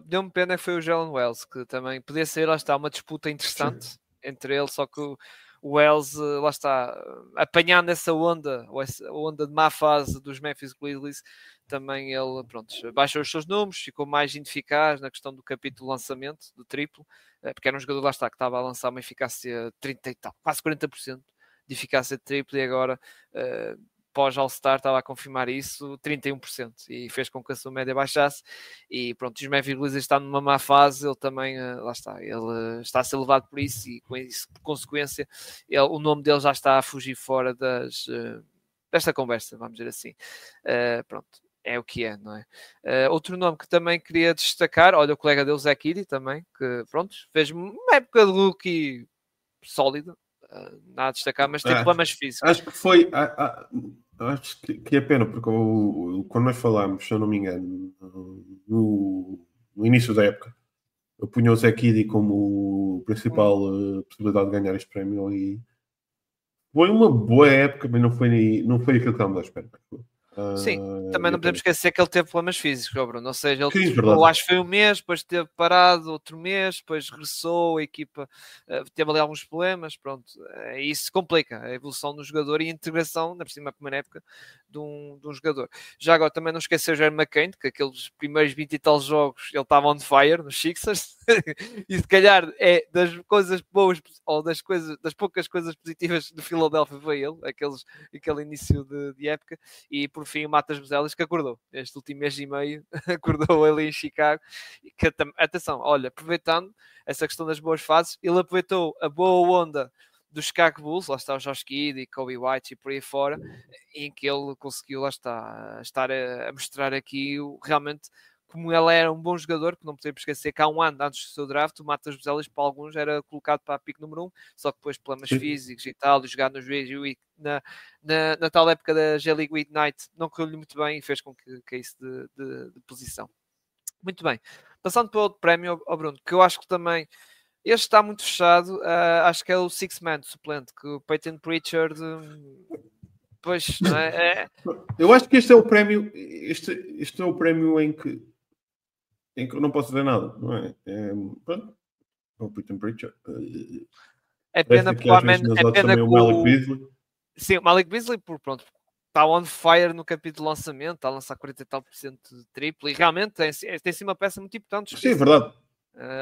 Deu-me pena que foi o Jalen Wells, que também podia ser, lá está, uma disputa interessante entre eles, só que o Wells, lá está, apanhando essa onda, a onda de má fase dos Memphis Grizzlies, também ele, pronto, baixou os seus números, ficou mais ineficaz na questão do capítulo de lançamento, do triplo, porque era um jogador, lá está, que estava a lançar uma eficácia 30 e tal, quase 40% de eficácia de triplo, e agora pós All-Star estava a confirmar isso, 31%, e fez com que a sua média baixasse, e pronto, os Memphis Grizzlies está numa má fase, ele também, lá está, ele está a ser levado por isso, e com isso, por consequência, o nome dele já está a fugir fora desta conversa, vamos dizer assim. Pronto, é o que é, não é? Outro nome que também queria destacar, olha, o colega dele, Zach Edey, também, que pronto, fez uma época de rookie sólida, nada a destacar, mas tem problemas físicos. Acho que foi. Acho que é pena, porque quando nós falámos, se eu não me engano, no início da época, eu punha o Zé Kiddy como principal possibilidade de ganhar este prémio e foi uma boa época, mas não foi aquilo que estávamos à espera. Sim, também não podemos esquecer que ele teve problemas físicos, Bruno. Ou seja, ele acho que foi um mês, depois esteve parado outro mês, depois regressou, a equipa teve ali alguns problemas, pronto. Isso complica a evolução do jogador e a integração, na primeira época, de um jogador. Já agora, também não esquecer o Jeremy McCain, que aqueles primeiros 20 e tal jogos ele estava on fire nos Sixers, e se calhar é das coisas boas, ou das poucas coisas positivas do Philadelphia foi ele, aquele início de época, e por fim o Matas Buzelis que acordou, este último mês e meio, acordou ali em Chicago, que, atenção, olha, aproveitando essa questão das boas fases, ele aproveitou a boa onda dos Chicago Bulls, lá está o Josh Giddey, Kobe White e por aí fora, em que ele conseguiu, lá está, estar a mostrar aqui realmente como ele era um bom jogador, que não podemos esquecer que há um ano antes do seu draft, o Matas Buzelis para alguns era colocado para a pick número 1, só que depois problemas físicos e tal, e jogar nos vídeos na tal época da G-League Ignite não correu-lhe muito bem e fez com que caísse de posição. Muito bem. Passando para outro prémio, Bruno, que eu acho que também este está muito fechado, acho que é o Six Man suplente, que o Peyton Pritchard pois, não é? Eu acho que este é o prémio, este é o prémio em que eu não posso dizer nada, não é? Pronto, o Peyton Pritchard. É pena porque também o Malik Beasley. Sim, o Malik Beasley, pronto, está on fire no capítulo de lançamento, está a lançar 40 e tal % de triplo e realmente tem sim uma peça muito importante. Sim, é verdade.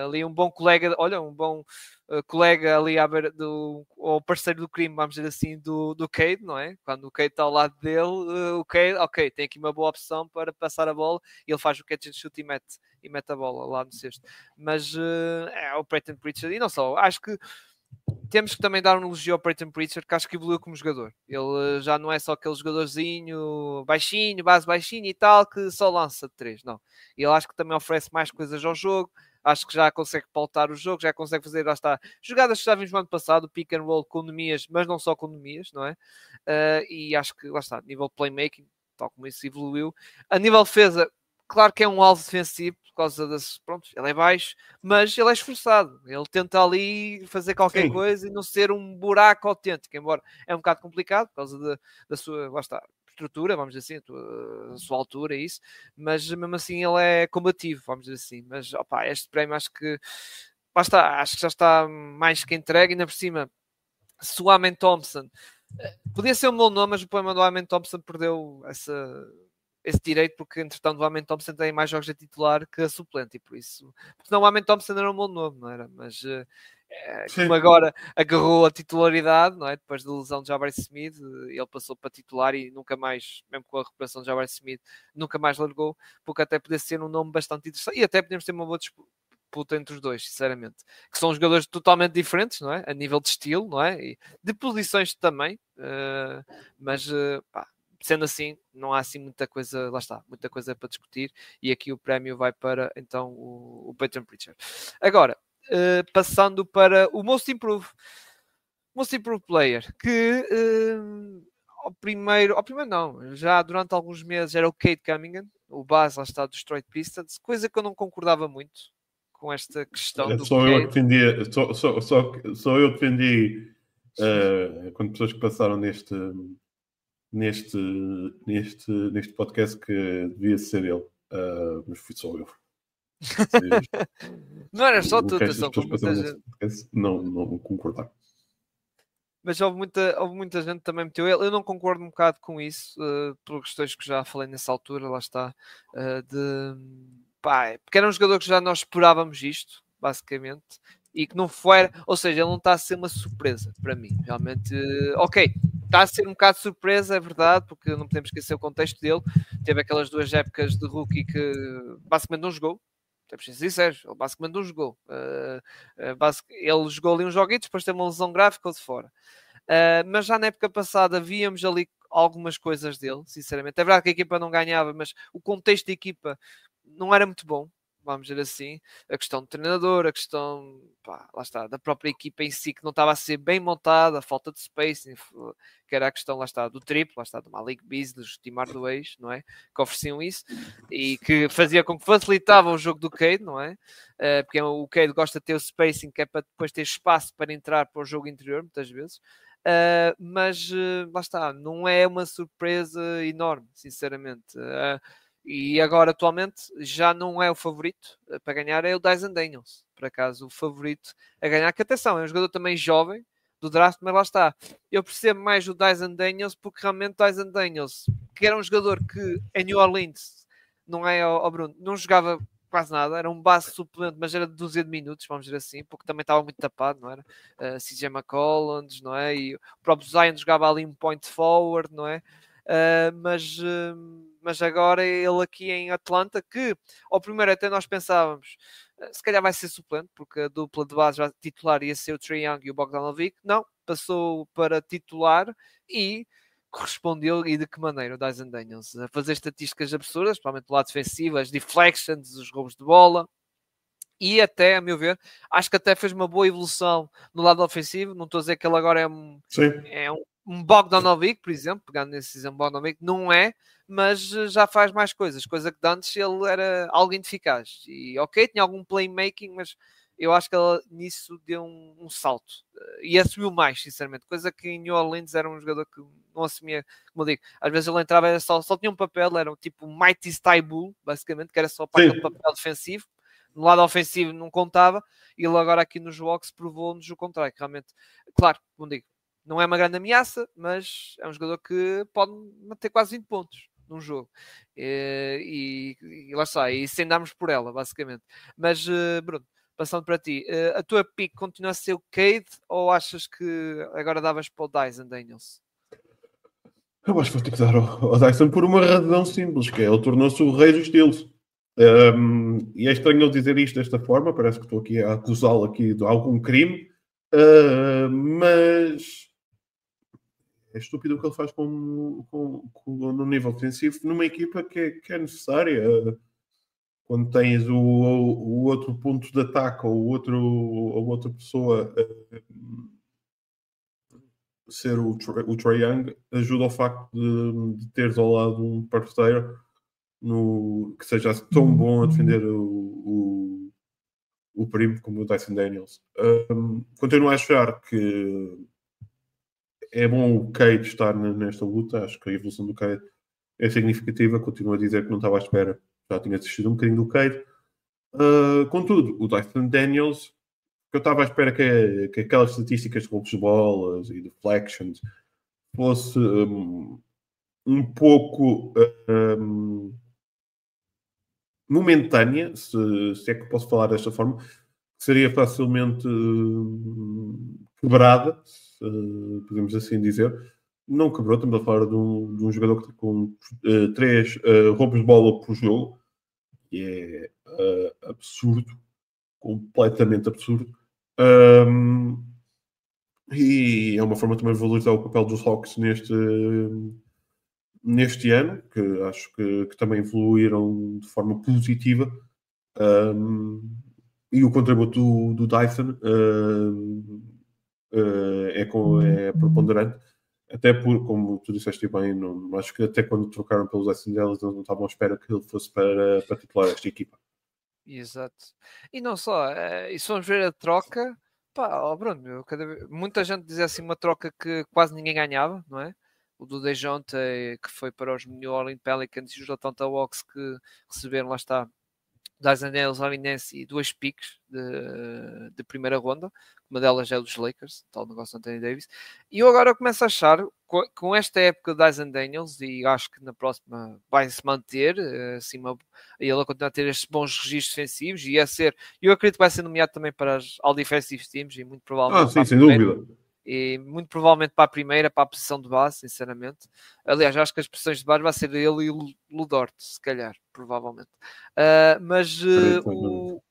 Ali um bom colega, olha, um bom colega ali ou parceiro do crime, vamos dizer assim, do Cade, não é? Quando o Cade está ao lado dele, o Cade, ok, tem aqui uma boa opção para passar a bola e ele faz o catch and shoot e mete a bola lá no cesto. Mas é o Peyton Pritchard, e não só, acho que temos que também dar um elogio ao Peyton Pritchard, que acho que evoluiu como jogador. Ele já não é só aquele jogadorzinho baixinho, base baixinho e tal, que só lança de 3, não. Ele acho que também oferece mais coisas ao jogo, acho que já consegue pautar o jogo, já consegue fazer, lá está, jogadas que já vimos no ano passado, pick and roll com Nemias, mas não só com Nemias, não é? E acho que, lá está, nível playmaking, tal como isso evoluiu. A nível defesa, claro que é um alvo defensivo, por causa das, pronto, ele é baixo, mas ele é esforçado, ele tenta ali fazer qualquer coisa e não ser um buraco autêntico, embora é um bocado complicado, por causa da sua, lá está, estrutura, vamos dizer assim, a sua altura e isso, mas mesmo assim ele é combativo, vamos dizer assim. Mas opa, este prémio acho que acho que já está mais que entregue, ainda por cima, se o Amen Thompson podia ser um bom nome, mas o problema do Amen Thompson perdeu esse direito, porque entretanto o Amen Thompson tem mais jogos a titular que a suplente, e por isso, porque não, o Amen Thompson era um bom nome, não era? Mas como agora agarrou a titularidade, não é? Depois da lesão de Jabari Smith, ele passou para titular e nunca mais, mesmo com a recuperação de Jabari Smith, nunca mais largou, porque até podia ser um nome bastante interessante e até podemos ter uma boa disputa entre os dois, sinceramente, que são jogadores totalmente diferentes, não é? A nível de estilo, não é? E de posições também, mas pá, sendo assim, não há assim muita coisa, lá está, muita coisa para discutir, e aqui o prémio vai para então o Peyton Pritchard. Agora, passando para o Most Improved Player, que ao primeiro não, já durante alguns meses era o Cade Cunningham, o base lá está do Detroit Pistons, coisa que eu não concordava muito com esta questão do só Cade. Eu que defendia, só eu defendi quando pessoas que passaram neste podcast que devia ser ele, mas fui só eu. Não era só tu, atenção, com muita gente. Não concordaram. Mas houve muita gente que também meteu ele. Eu não concordo um bocado com isso, por questões que já falei nessa altura, lá está. Porque era um jogador que já nós esperávamos isto, basicamente, e que não foi, ou seja, ele não está a ser uma surpresa para mim. Realmente, ok, está a ser um bocado de surpresa, é verdade, porque não podemos esquecer o contexto dele. Teve aquelas 2 épocas de rookie que basicamente não jogou. Temos que ser sinceros, ele basicamente não jogou. Ele jogou ali uns joguitos, depois teve uma lesão grave, ficou de fora. Mas já na época passada víamos ali algumas coisas dele, sinceramente. É verdade que a equipa não ganhava, mas o contexto da equipa não era muito bom, vamos dizer assim. A questão do treinador, a questão, lá está, da própria equipa em si, que não estava a ser bem montada, a falta de spacing, que era a questão, lá está, do triplo, lá está, do Malik Beasley, dos Tim Hardaway, não é? Que ofereciam isso e que fazia com que facilitava o jogo do Cade, não é? Porque o Cade gosta de ter o spacing, que é para depois ter espaço para entrar para o jogo interior, muitas vezes. Mas lá está, não é uma surpresa enorme, sinceramente. E agora, atualmente, já não é o favorito para ganhar, é o Dyson Daniels. Por acaso, o favorito a ganhar, que atenção, é um jogador também jovem do draft, mas lá está. Eu percebo mais o Dyson Daniels, porque realmente o Dyson Daniels, que era um jogador que em New Orleans, não é, Bruno, não jogava quase nada, era um base suplente, mas era de 12 minutos, vamos dizer assim, porque também estava muito tapado, não era? CJ McCollum, não é? E o próprio Zion jogava ali um point forward, não é? Mas agora ele aqui em Atlanta, que ao primeiro até nós pensávamos, se calhar vai ser suplente, porque a dupla de base já titular ia ser o Trae Young e o Bogdanovic, não, passou para titular e correspondeu e de que maneira o Dyson Daniels? A fazer estatísticas absurdas, principalmente do lado defensivo, as deflections, os roubos de bola, e até, a meu ver, acho que até fez uma boa evolução no lado ofensivo. Não estou a dizer que ele agora é um Bogdanovic, por exemplo, pegando nesse exemplo Bogdanovic, não é, mas já faz mais coisas, coisa que antes ele era algo ineficaz. E ok, tinha algum playmaking, mas eu acho que ele nisso deu um salto. E assumiu mais, sinceramente, coisa que em New Orleans era um jogador que não assumia, como eu digo, às vezes ele entrava, era só tinha um papel, era tipo Mighty Style Bull, basicamente, que era só para aquele papel defensivo. No lado ofensivo não contava, e ele agora aqui nos Hawks provou-nos o contrário, que realmente, claro, como digo, não é uma grande ameaça, mas é um jogador que pode manter quase 20 pontos num jogo. E lá está, e sem darmos por ela, basicamente. Mas, Bruno, passando para ti, a tua pick continua a ser o Cade ou achas que agora davas para o Dyson Daniels? Eu acho que vou ter que dar ao Dyson por uma razão simples, que é ele tornou-se o rei dos estilos. E é estranho eu dizer isto desta forma, parece que estou aqui a acusá-lo aqui de algum crime, mas é estúpido o que ele faz no nível defensivo numa equipa que é necessária. Quando tens o outro ponto de ataque ou outra pessoa ser o Trae Young, ajuda ao facto de teres ao lado um parceiro que seja tão bom a defender o perímetro como o Dyson Daniels. Continuo a achar que é bom o Cade estar nesta luta. Acho que a evolução do Cade é significativa. Continuo a dizer que não estava à espera. Já tinha assistido um bocadinho do Cade. Contudo, o Dyson Daniels, eu estava à espera que aquelas estatísticas de roubos de bolas e deflections fosse um pouco momentânea, se é que posso falar desta forma, seria facilmente quebrada, podemos assim dizer. Não quebrou, estamos a falar de um jogador que com 3 roubos de bola por jogo, que é absurdo, completamente absurdo. E é uma forma também de valorizar o papel dos Hawks neste ano, que acho que também evoluíram de forma positiva. E o contributo do Dyson é preponderante, até por, como tu disseste bem, não, acho que até quando trocaram pelos Dyson deles, eles não estavam à espera que ele fosse para titular esta equipa. Exato. E não só, e se vamos ver a troca, pá, ó Bruno, muita gente dizia assim uma troca que quase ninguém ganhava, não é? O do DeJounte, que foi para os New Orleans Pelicans, e os Atlanta Hawks que receberam, lá está, das anéis Arinense e 2 picks de primeira ronda, uma delas é dos Lakers, tal negócio Anthony Davis, e eu agora começo a achar, com esta época de Dyson Daniels, e acho que na próxima vai se manter, assim, ele vai continuar a ter estes bons registros defensivos, e a ser, eu acredito que vai ser nomeado também para as All Defensive Teams, e muito provavelmente sim, sem dúvida. E muito provavelmente para a primeira, para a posição de base, sinceramente. Aliás, acho que as posições de base vai ser ele e o Ludort, se calhar, provavelmente. Mas eu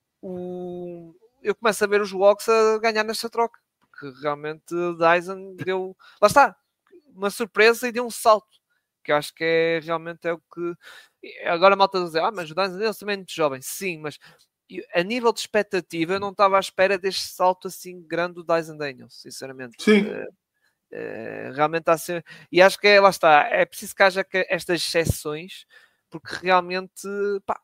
começo a ver os Hawks a ganhar nesta troca, porque realmente Dyson deu, lá está, uma surpresa e deu um salto, que eu acho que realmente é o que agora a malta diz, mas o Dyson também é muito jovem, sim, mas a nível de expectativa eu não estava à espera deste salto assim grande do Dyson Daniels, sinceramente. Sim. Realmente está a ser, e acho que lá está, é preciso que haja estas exceções, porque realmente pá,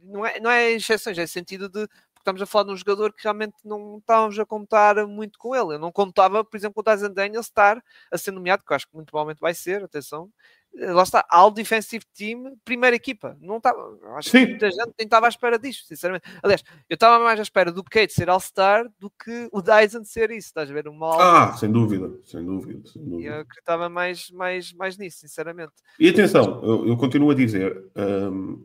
não é exceções, é sentido de, porque estamos a falar de um jogador que realmente não estávamos a contar muito com ele. Eu não contava, por exemplo, com o Dyson Daniels estar a ser nomeado, que eu acho que muito provavelmente vai ser, atenção. Lá está, All Defensive Team, primeira equipa. Não estava, acho que muita gente nem estava à espera disto, sinceramente. Aliás, eu estava mais à espera do Kate ser All-Star do que o Dyson ser isso. Estás a ver? Sem dúvida, sem dúvida. E eu acreditava mais nisso, sinceramente. E atenção, eu continuo a dizer,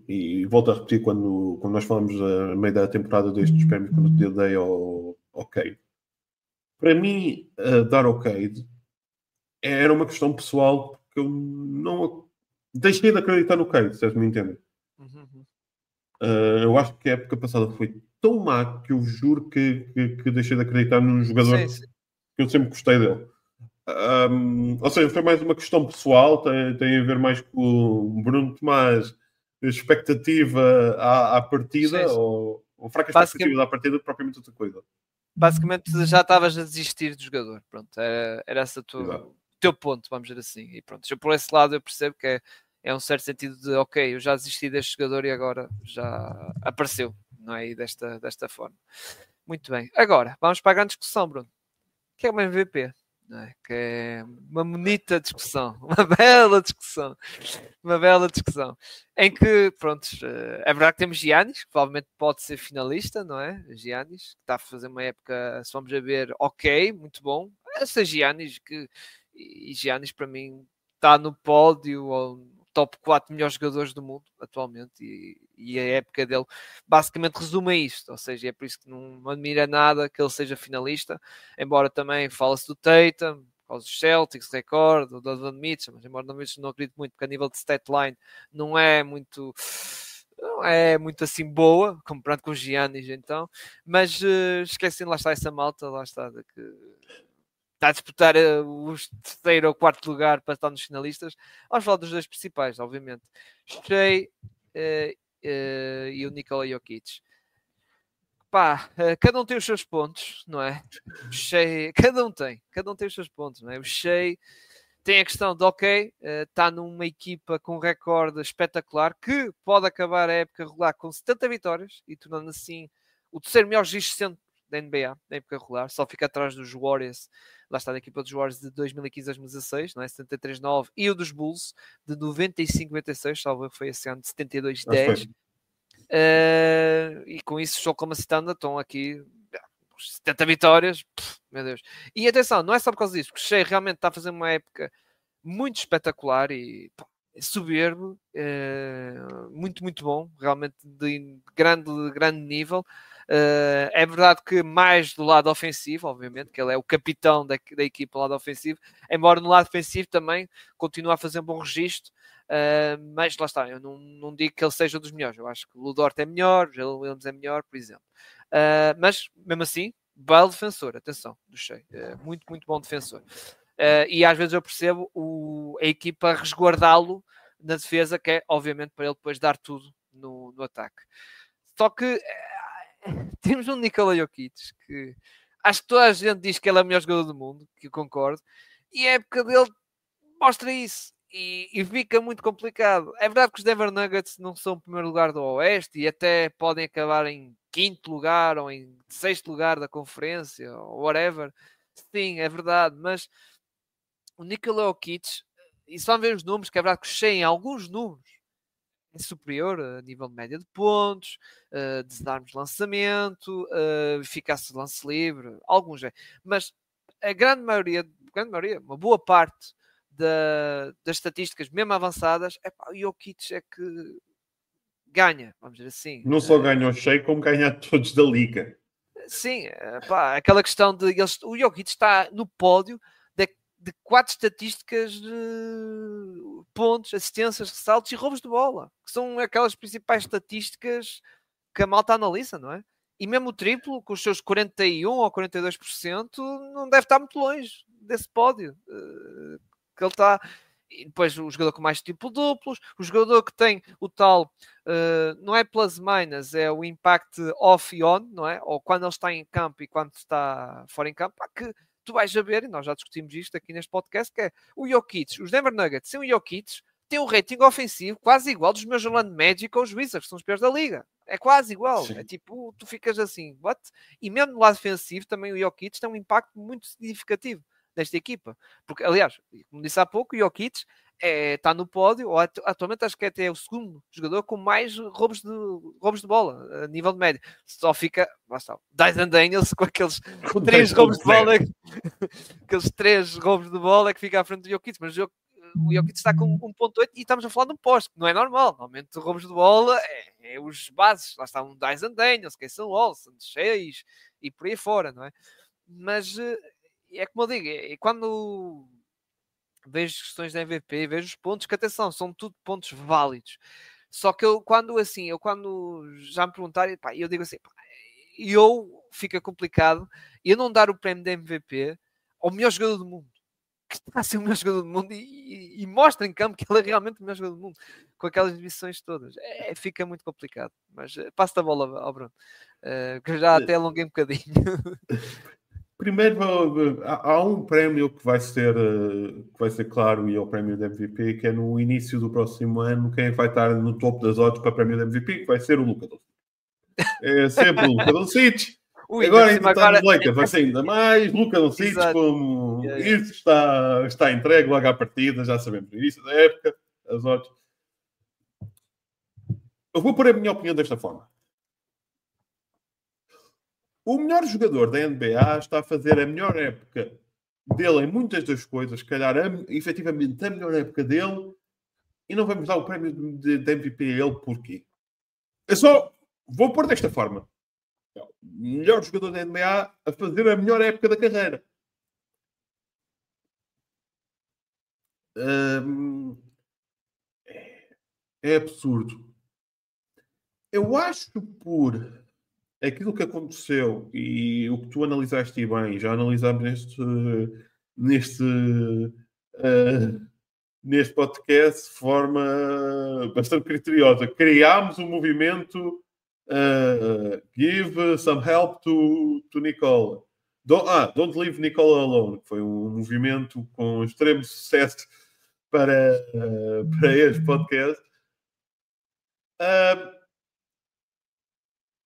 e volto a repetir quando nós falamos a meio da temporada destes prémios, quando eu dei ao Cade. Para mim, dar ao Cade era uma questão pessoal, porque eu não deixei de acreditar no Cade, se me entendem. Eu acho que a época passada foi tão má que eu juro que deixei de acreditar num jogador que eu sempre gostei dele. Ou seja, foi mais uma questão pessoal, tem a ver mais com o Bruno Tomás, expectativa à partida, Sim, sim. ou fraca Basicamente, expectativa à partida, propriamente outra coisa. basicamente já estavas a desistir do jogador. Pronto, era esse Exato. o teu ponto, vamos dizer assim. E pronto, por esse lado eu percebo que é um certo sentido de ok, eu já desisti deste jogador e agora já apareceu, não é? E desta forma. Muito bem. Agora, vamos para a grande discussão, Bruno. Que é uma MVP? Não é? Que é uma bonita discussão, uma bela discussão, uma bela discussão, em que, pronto, é verdade que temos Giannis, que provavelmente pode ser finalista, não é? Giannis, que está a fazer uma época, se vamos a ver, ok, muito bom. Essa Giannis, e Giannis para mim está no pódio, ou top 4 melhores jogadores do mundo atualmente, e a época dele basicamente resume a isto, ou seja, é por isso que não admira nada que ele seja finalista, embora também fala-se do Tatum, por causa dos Celtics, recorde, do Donovan Mitchell, mas embora Donovan Mitchell não acredito muito, porque a nível de stat line não é muito assim boa, comparado com os Giannis então, mas esquecem, lá está essa malta, lá está, que está a disputar o terceiro ou quarto lugar para estar nos finalistas. Vamos falar dos dois principais, obviamente. Shea e o Nikola Jokic. Pá, cada um tem os seus pontos, não é? Shea, cada um tem os seus pontos, não é? O Shea tem a questão de, ok, está numa equipa com um recorde espetacular que pode acabar a época regular com 70 vitórias e tornando assim o terceiro melhor registro sempre da NBA, na época regular, só fica atrás dos Warriors, lá está a equipa dos Warriors de 2015-2016, não é? 73-9, e o dos Bulls de 95-96, salvo foi esse ano de Acho que 72-10. foi. E com isso, só como citando, estão aqui 70 vitórias, meu Deus. E atenção, não é só por causa disso, porque o Shea realmente está a fazer uma época muito espetacular e é soberbo, muito, muito bom, realmente de grande nível. É verdade que mais do lado ofensivo, obviamente, que ele é o capitão da equipa do lado ofensivo, embora no lado defensivo também continue a fazer um bom registro. Mas lá está, eu não digo que ele seja um dos melhores. Eu acho que o Ludort é melhor, o Jalen Williams é melhor, por exemplo. Mas mesmo assim, belo defensor, atenção, do Shea, muito, muito bom defensor. E às vezes eu percebo a equipa resguardá-lo na defesa, que é obviamente para ele depois dar tudo no ataque. Só que temos um Nikola Jokic que acho que toda a gente diz que ele é o melhor jogador do mundo, que eu concordo, e a época dele mostra isso. E fica muito complicado. É verdade que os Denver Nuggets não são o primeiro lugar do Oeste e até podem acabar em quinto lugar ou em sexto lugar da conferência ou whatever. Sim, é verdade, mas o Nikola Jokic, e só ver os números, que é verdade que o alguns números é superior a nível de média de pontos, desarmes de lançamento, eficácia de lance livre, alguns é. Mas a grande maioria, uma boa parte das estatísticas, mesmo avançadas, o Jokic é que ganha, vamos dizer assim. Não só ganha o Shea, como ganha a todos da liga. Sim, pá, aquela questão de o Jokic está no pódio de 4 estatísticas de pontos, assistências, ressaltos e roubos de bola, que são aquelas principais estatísticas que a malta analisa, não é? E mesmo o triplo, com os seus 41 ou 42%, não deve estar muito longe desse pódio. Que ele está. E depois o jogador com mais triplo duplos, o jogador que tem o tal, não é plus minus, é o impact off e on, não é? Ou quando ele está em campo e quando está fora em campo, que tu vais a ver, e nós já discutimos isto aqui neste podcast, que é o Jokic, os Denver Nuggets, sem o Jokic, tem um rating ofensivo quase igual dos meus Orlando Magic ou os Wizards, que são os piores da liga. É quase igual. Sim. É tipo, tu ficas assim, what? E mesmo no lado defensivo, também o Jokic tem um impacto muito significativo desta equipa. Porque, aliás, como disse há pouco, o Jokic está no pódio, ou atualmente acho que é até o segundo jogador com mais roubos de bola, a nível de média. Só fica, basta, Dyson Daniels com aqueles 3 roubos de bola, aqueles 3 roubos de bola que fica à frente do Jokic, mas o Jokic está com 1.8 e estamos a falar de um posto, que não é normal. Normalmente roubos de bola é os bases. Lá está um Dyson Daniels, Kayson Olsen, 6 e por aí fora, não é? Mas é como eu digo, quando vejo questões da MVP, vejo os pontos, que atenção, são tudo pontos válidos. Só que quando já me perguntarem, pá, eu digo assim, pá, fica complicado eu não dar o prémio da MVP ao melhor jogador do mundo. que está a ser o melhor jogador do mundo e mostra em campo que ele é realmente o melhor jogador do mundo, com aquelas exibições todas. Fica muito complicado. Mas passo a bola ao Bruno, que eu já até alonguei um bocadinho. Primeiro, há um prémio que vai ser claro, e é o prémio de MVP, que é no início do próximo ano. Quem vai estar no topo das odds para o prémio de MVP, que vai ser o Luka Doncic. É sempre o Luka Doncic. Agora ainda está nos Lakers, vai ser ainda mais. Luka Doncic, como isso está entregue logo à partida, já sabemos, no início da época, as odds. Eu vou pôr a minha opinião desta forma. O melhor jogador da NBA está a fazer a melhor época dele em muitas das coisas, se calhar efetivamente a melhor época dele, e não vamos dar o prémio de MVP a ele, porquê? Eu só vou pôr desta forma. O melhor jogador da NBA a fazer a melhor época da carreira. É absurdo. Eu acho que por aquilo que aconteceu e o que tu analisaste bem, já analisámos neste podcast de forma bastante criteriosa. Criámos um movimento Give some help to Nicola. Don't leave Nicola alone, que foi um movimento com extremo sucesso para este podcast.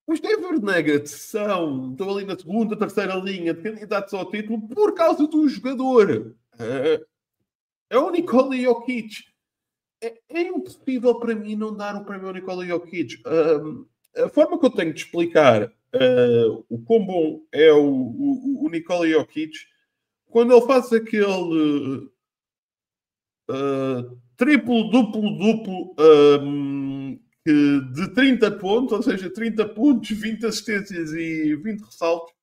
Os Denver Nuggets estão ali na segunda, terceira linha de candidatos ao título por causa do jogador. É o Nikola Jokic. É impossível para mim não dar o prémio ao Nikola Jokic. A forma que eu tenho de explicar o quão bom é o Nikola Jokic, quando ele faz aquele triplo, duplo, de 30 pontos, ou seja, 30 pontos, 20 assistências e 20 ressaltos.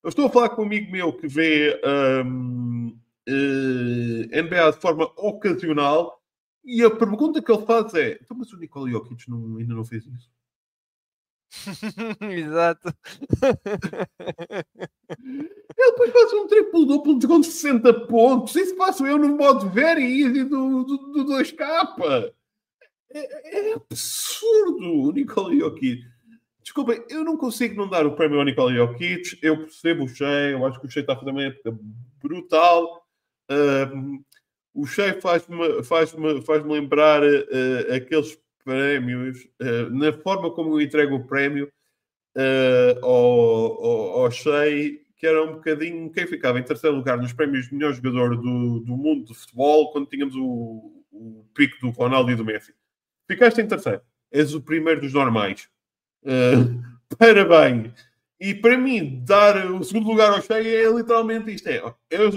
Eu estou a falar com um amigo meu que vê NBA de forma ocasional e a pergunta que ele faz é: então, mas o Nikola Jokic ainda não fez isso? Exato. Ele depois faz um triplo-duplo com 60 pontos. Isso faço eu no modo very easy do 2K. É absurdo o Nikola Jokic. Desculpem, eu não consigo não dar o prémio ao Nikola Jokic. Eu percebo o Shea, eu acho que o Shea está a fazer uma época brutal. O Shea faz-me lembrar aqueles prémios, na forma como eu entrego o prémio ao Shea, que era um bocadinho quem ficava em terceiro lugar nos prémios de melhor jogador do mundo de futebol, quando tínhamos o pico do Ronaldo e do Messi. Ficaste em terceiro. És o primeiro dos normais. Parabéns. E para mim, dar o segundo lugar ao Shea é literalmente isto. És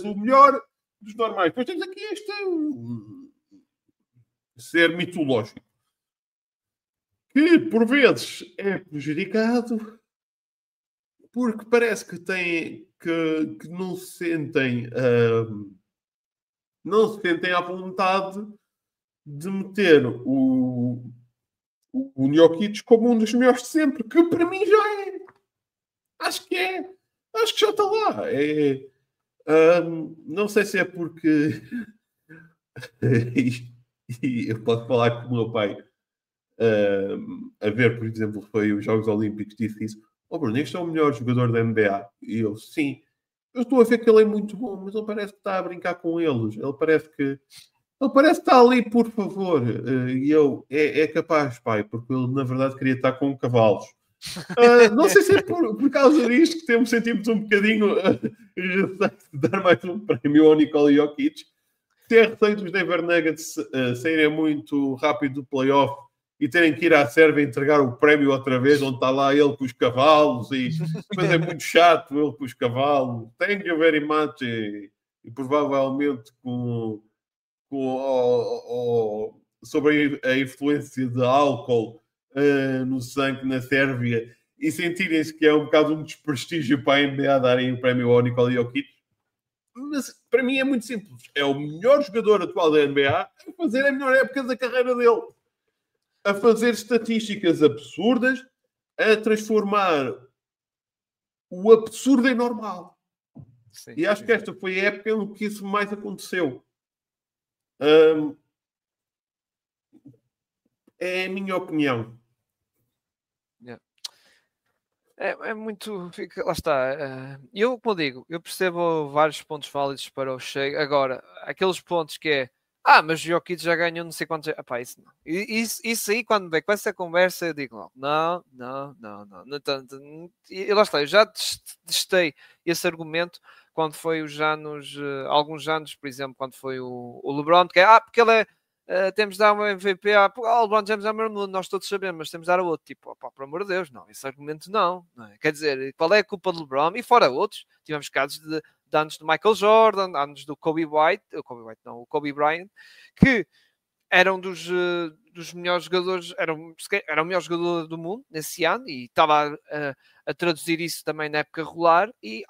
o melhor dos normais. Depois temos aqui este ser mitológico. Que, por vezes, é prejudicado porque parece que que não se sentem à vontade de meter o Jokic como um dos melhores de sempre, que para mim já é. Acho que é. Acho que já está lá. Não sei se é porque e eu posso falar com o meu pai a ver, por exemplo, foi os Jogos Olímpicos, disse isso. Bruno, este é o melhor jogador da NBA. E eu, sim. Eu estou a ver que ele é muito bom, mas ele parece que está a brincar com eles. Ele parece que está ali, por favor. E eu, é capaz, pai, porque ele, na verdade, queria estar com cavalos. Não sei se é por causa disto que temos sentimos um bocadinho de dar mais um prémio ao Nikola Jokic. Se é receio dos Denver Nuggets saírem muito rápido do playoff e terem que ir à Sérvia entregar o prémio outra vez, onde está lá ele com os cavalos, e depois é muito chato ele com os cavalos. Thank you very much. E provavelmente sobre a influência de álcool no sangue na Sérvia e sentirem-se que é um bocado um desprestígio para a NBA darem o prémio ao Nikola Jokic. Mas para mim é muito simples. É o melhor jogador atual da NBA a fazer a melhor época da carreira dele. A fazer estatísticas absurdas, a transformar o absurdo em normal. Sim, E acho que exato. esta foi a época em que isso mais aconteceu. Hum, é a minha opinião. Yeah. É muito. Lá está. Eu, como eu digo, eu percebo vários pontos válidos para o Shea. Agora, aqueles pontos que é. Ah, mas o Jokic já ganhou não sei quantos. Epá, isso não. Isso aí, quando vem com essa conversa, eu digo logo: não, não, não, não. Não tanto. E lá está, eu já testei esse argumento quando foi os anos. Alguns anos, por exemplo, quando foi o LeBron, que é. Ah, porque ele é. Temos de dar um MVP ao LeBron James, ao mundo, nós todos sabemos, mas temos de dar a outro. Tipo, opá, por amor de Deus, não, esse argumento não é? Quer dizer, qual é a culpa do LeBron? E fora outros, tivemos casos de anos do Michael Jordan, anos do Kobe White, o Kobe Bryant, que eram dos melhores jogadores, era o melhor jogador do mundo nesse ano e estava a traduzir isso também na época regular. E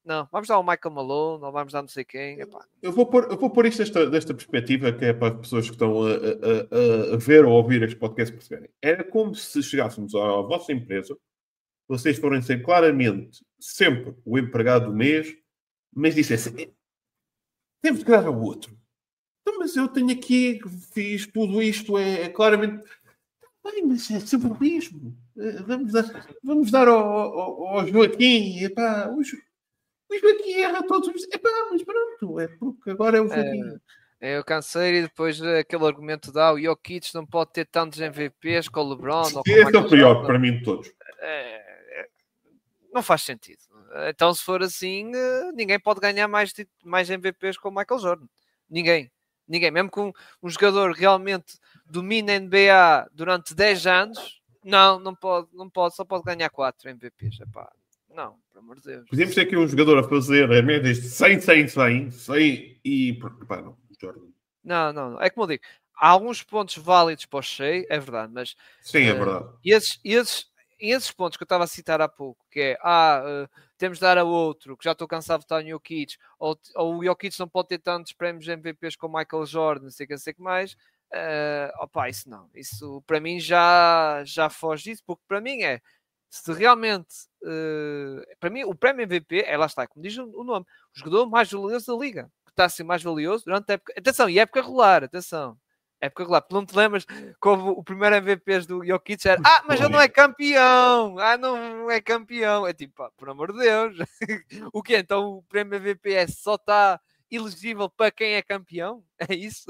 não, vamos dar ao Michael Malone, ou vamos dar não sei quem. Epá. Eu vou pôr isto desta perspectiva, que é para as pessoas que estão a ver ou ouvir este podcast perceberem. Era como se chegássemos à vossa empresa, vocês forem ser claramente sempre o empregado do mês, mas dissessem: temos de dar ao outro. Então, mas eu tenho aqui, fiz tudo isto, é claramente. Bem, mas é sempre o mesmo. Vamos dar ao Joaquim. Epá, o Joaquim erra todos os. Epá, mas pronto, é porque agora é o Joaquim. Eu cansei e depois aquele argumento o Jokic não pode ter tantos MVPs com o LeBron ou com o Esse é o Michael pior Jordan. para mim de todos. Não faz sentido. Então, se for assim, ninguém pode ganhar mais MVPs com o Michael Jordan. Ninguém. Ninguém. Mesmo que um jogador realmente domine a NBA durante 10 anos, não pode, só pode ganhar 4 MVPs. Epá, não, pelo amor de Deus. Podíamos ter aqui um jogador a fazer médias de 100 e. Pá, não, Jordan. Não. É como eu digo, há alguns pontos válidos para o Shea, é verdade, mas Sim, é verdade. esses pontos que eu estava a citar há pouco, que é temos de dar a outro, que já estou cansado de estar no Jokic, ou o Jokic não pode ter tantos prémios MVPs como Michael Jordan, não sei o que mais, opa, isso não. Isso para mim já foge disso, porque para mim se realmente, para mim o prémio MVP lá está, como diz o nome, o jogador mais valioso da liga, que está a ser mais valioso durante a época, atenção, e época regular, atenção. Época regular, não te lembras como o primeiro MVP do Jokic era mas ele não é campeão, não é campeão, é tipo, por amor de Deus, o que então o prémio MVP só está elegível para quem é campeão? É isso?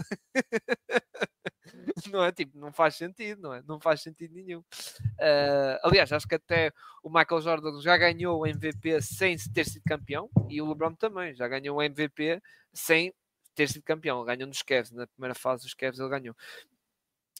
Não é tipo, não faz sentido, não é? Não faz sentido nenhum. Aliás, acho que até o Michael Jordan já ganhou o MVP sem ter sido campeão e o LeBron também já ganhou o MVP sem ter sido campeão. Ele ganhou nos Cavs, na primeira fase dos Cavs ele ganhou.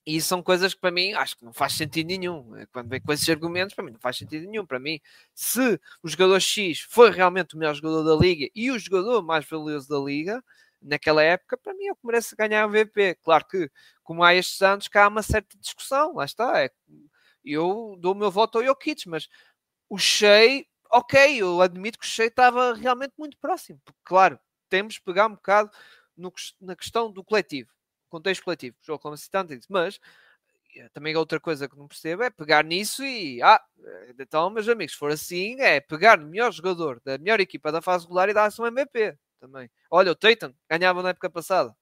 E são coisas que para mim acho que não faz sentido nenhum. Quando vem com esses argumentos, para mim não faz sentido nenhum. Para mim, se o jogador X foi realmente o melhor jogador da liga e o jogador mais valioso da liga, naquela época, para mim é o que merece ganhar o MVP. Claro que, como há estes anos, cá há uma certa discussão. Lá está. Eu dou o meu voto ao Jokic, mas o Shea, ok, eu admito que o Shea estava realmente muito próximo. Porque, claro, temos de pegar um bocado na questão do coletivo. Contexto coletivo, jogo como tanto isso, mas também outra coisa que não percebo é pegar nisso e então, meus amigos, se for assim, é pegar no melhor jogador da melhor equipa da fase regular e dar-se um MVP também. Olha, o Tatum ganhava na época passada.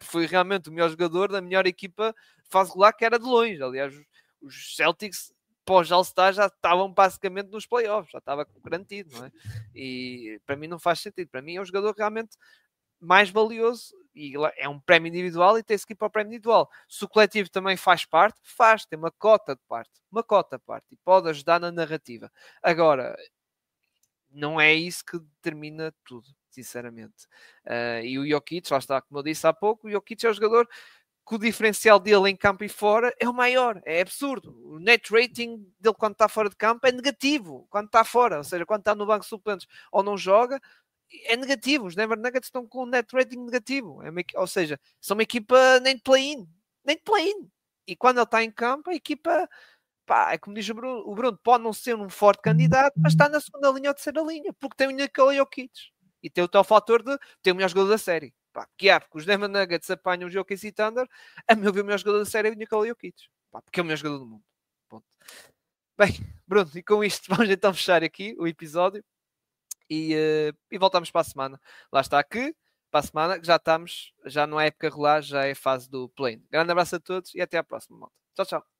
Foi realmente o melhor jogador da melhor equipa de fase regular, que era de longe. Aliás, os Celtics pós All-Star já estavam basicamente nos playoffs, já estava garantido, não é? E para mim não faz sentido. Para mim é um jogador realmente mais valioso e é um prémio individual e tem-se que ir para o prémio individual. Se o coletivo também faz parte, tem uma cota de parte e pode ajudar na narrativa. Agora, não é isso que determina tudo, sinceramente. E o Jokic, lá está, como eu disse há pouco, o Jokic é o jogador que o diferencial dele em campo e fora é o maior, é absurdo. O net rating dele quando está fora de campo é negativo, quando está fora, ou seja, quando está no banco de suplentes ou não joga, é negativo. Os Denver Nuggets estão com um net rating negativo. Ou seja, são uma equipa nem de play-in. Nem de play-in. E quando ele está em campo, a equipa, é como diz o Bruno, pode não ser um forte candidato, mas está na segunda linha ou terceira linha, porque tem o Nikola Jokic. E tem o tal fator de ter o melhor jogador da série. Porque os Denver Nuggets apanham o Jokic e Thunder, a meu ver, o melhor jogador da série é o Nikola Jokic. Porque é o melhor jogador do mundo. Ponto. Bem, Bruno, e com isto vamos então fechar aqui o episódio. E voltamos para a semana. Lá está que, para a semana, já não é época regular, já é fase do play-in. Grande abraço a todos e até à próxima, malta. Tchau, tchau.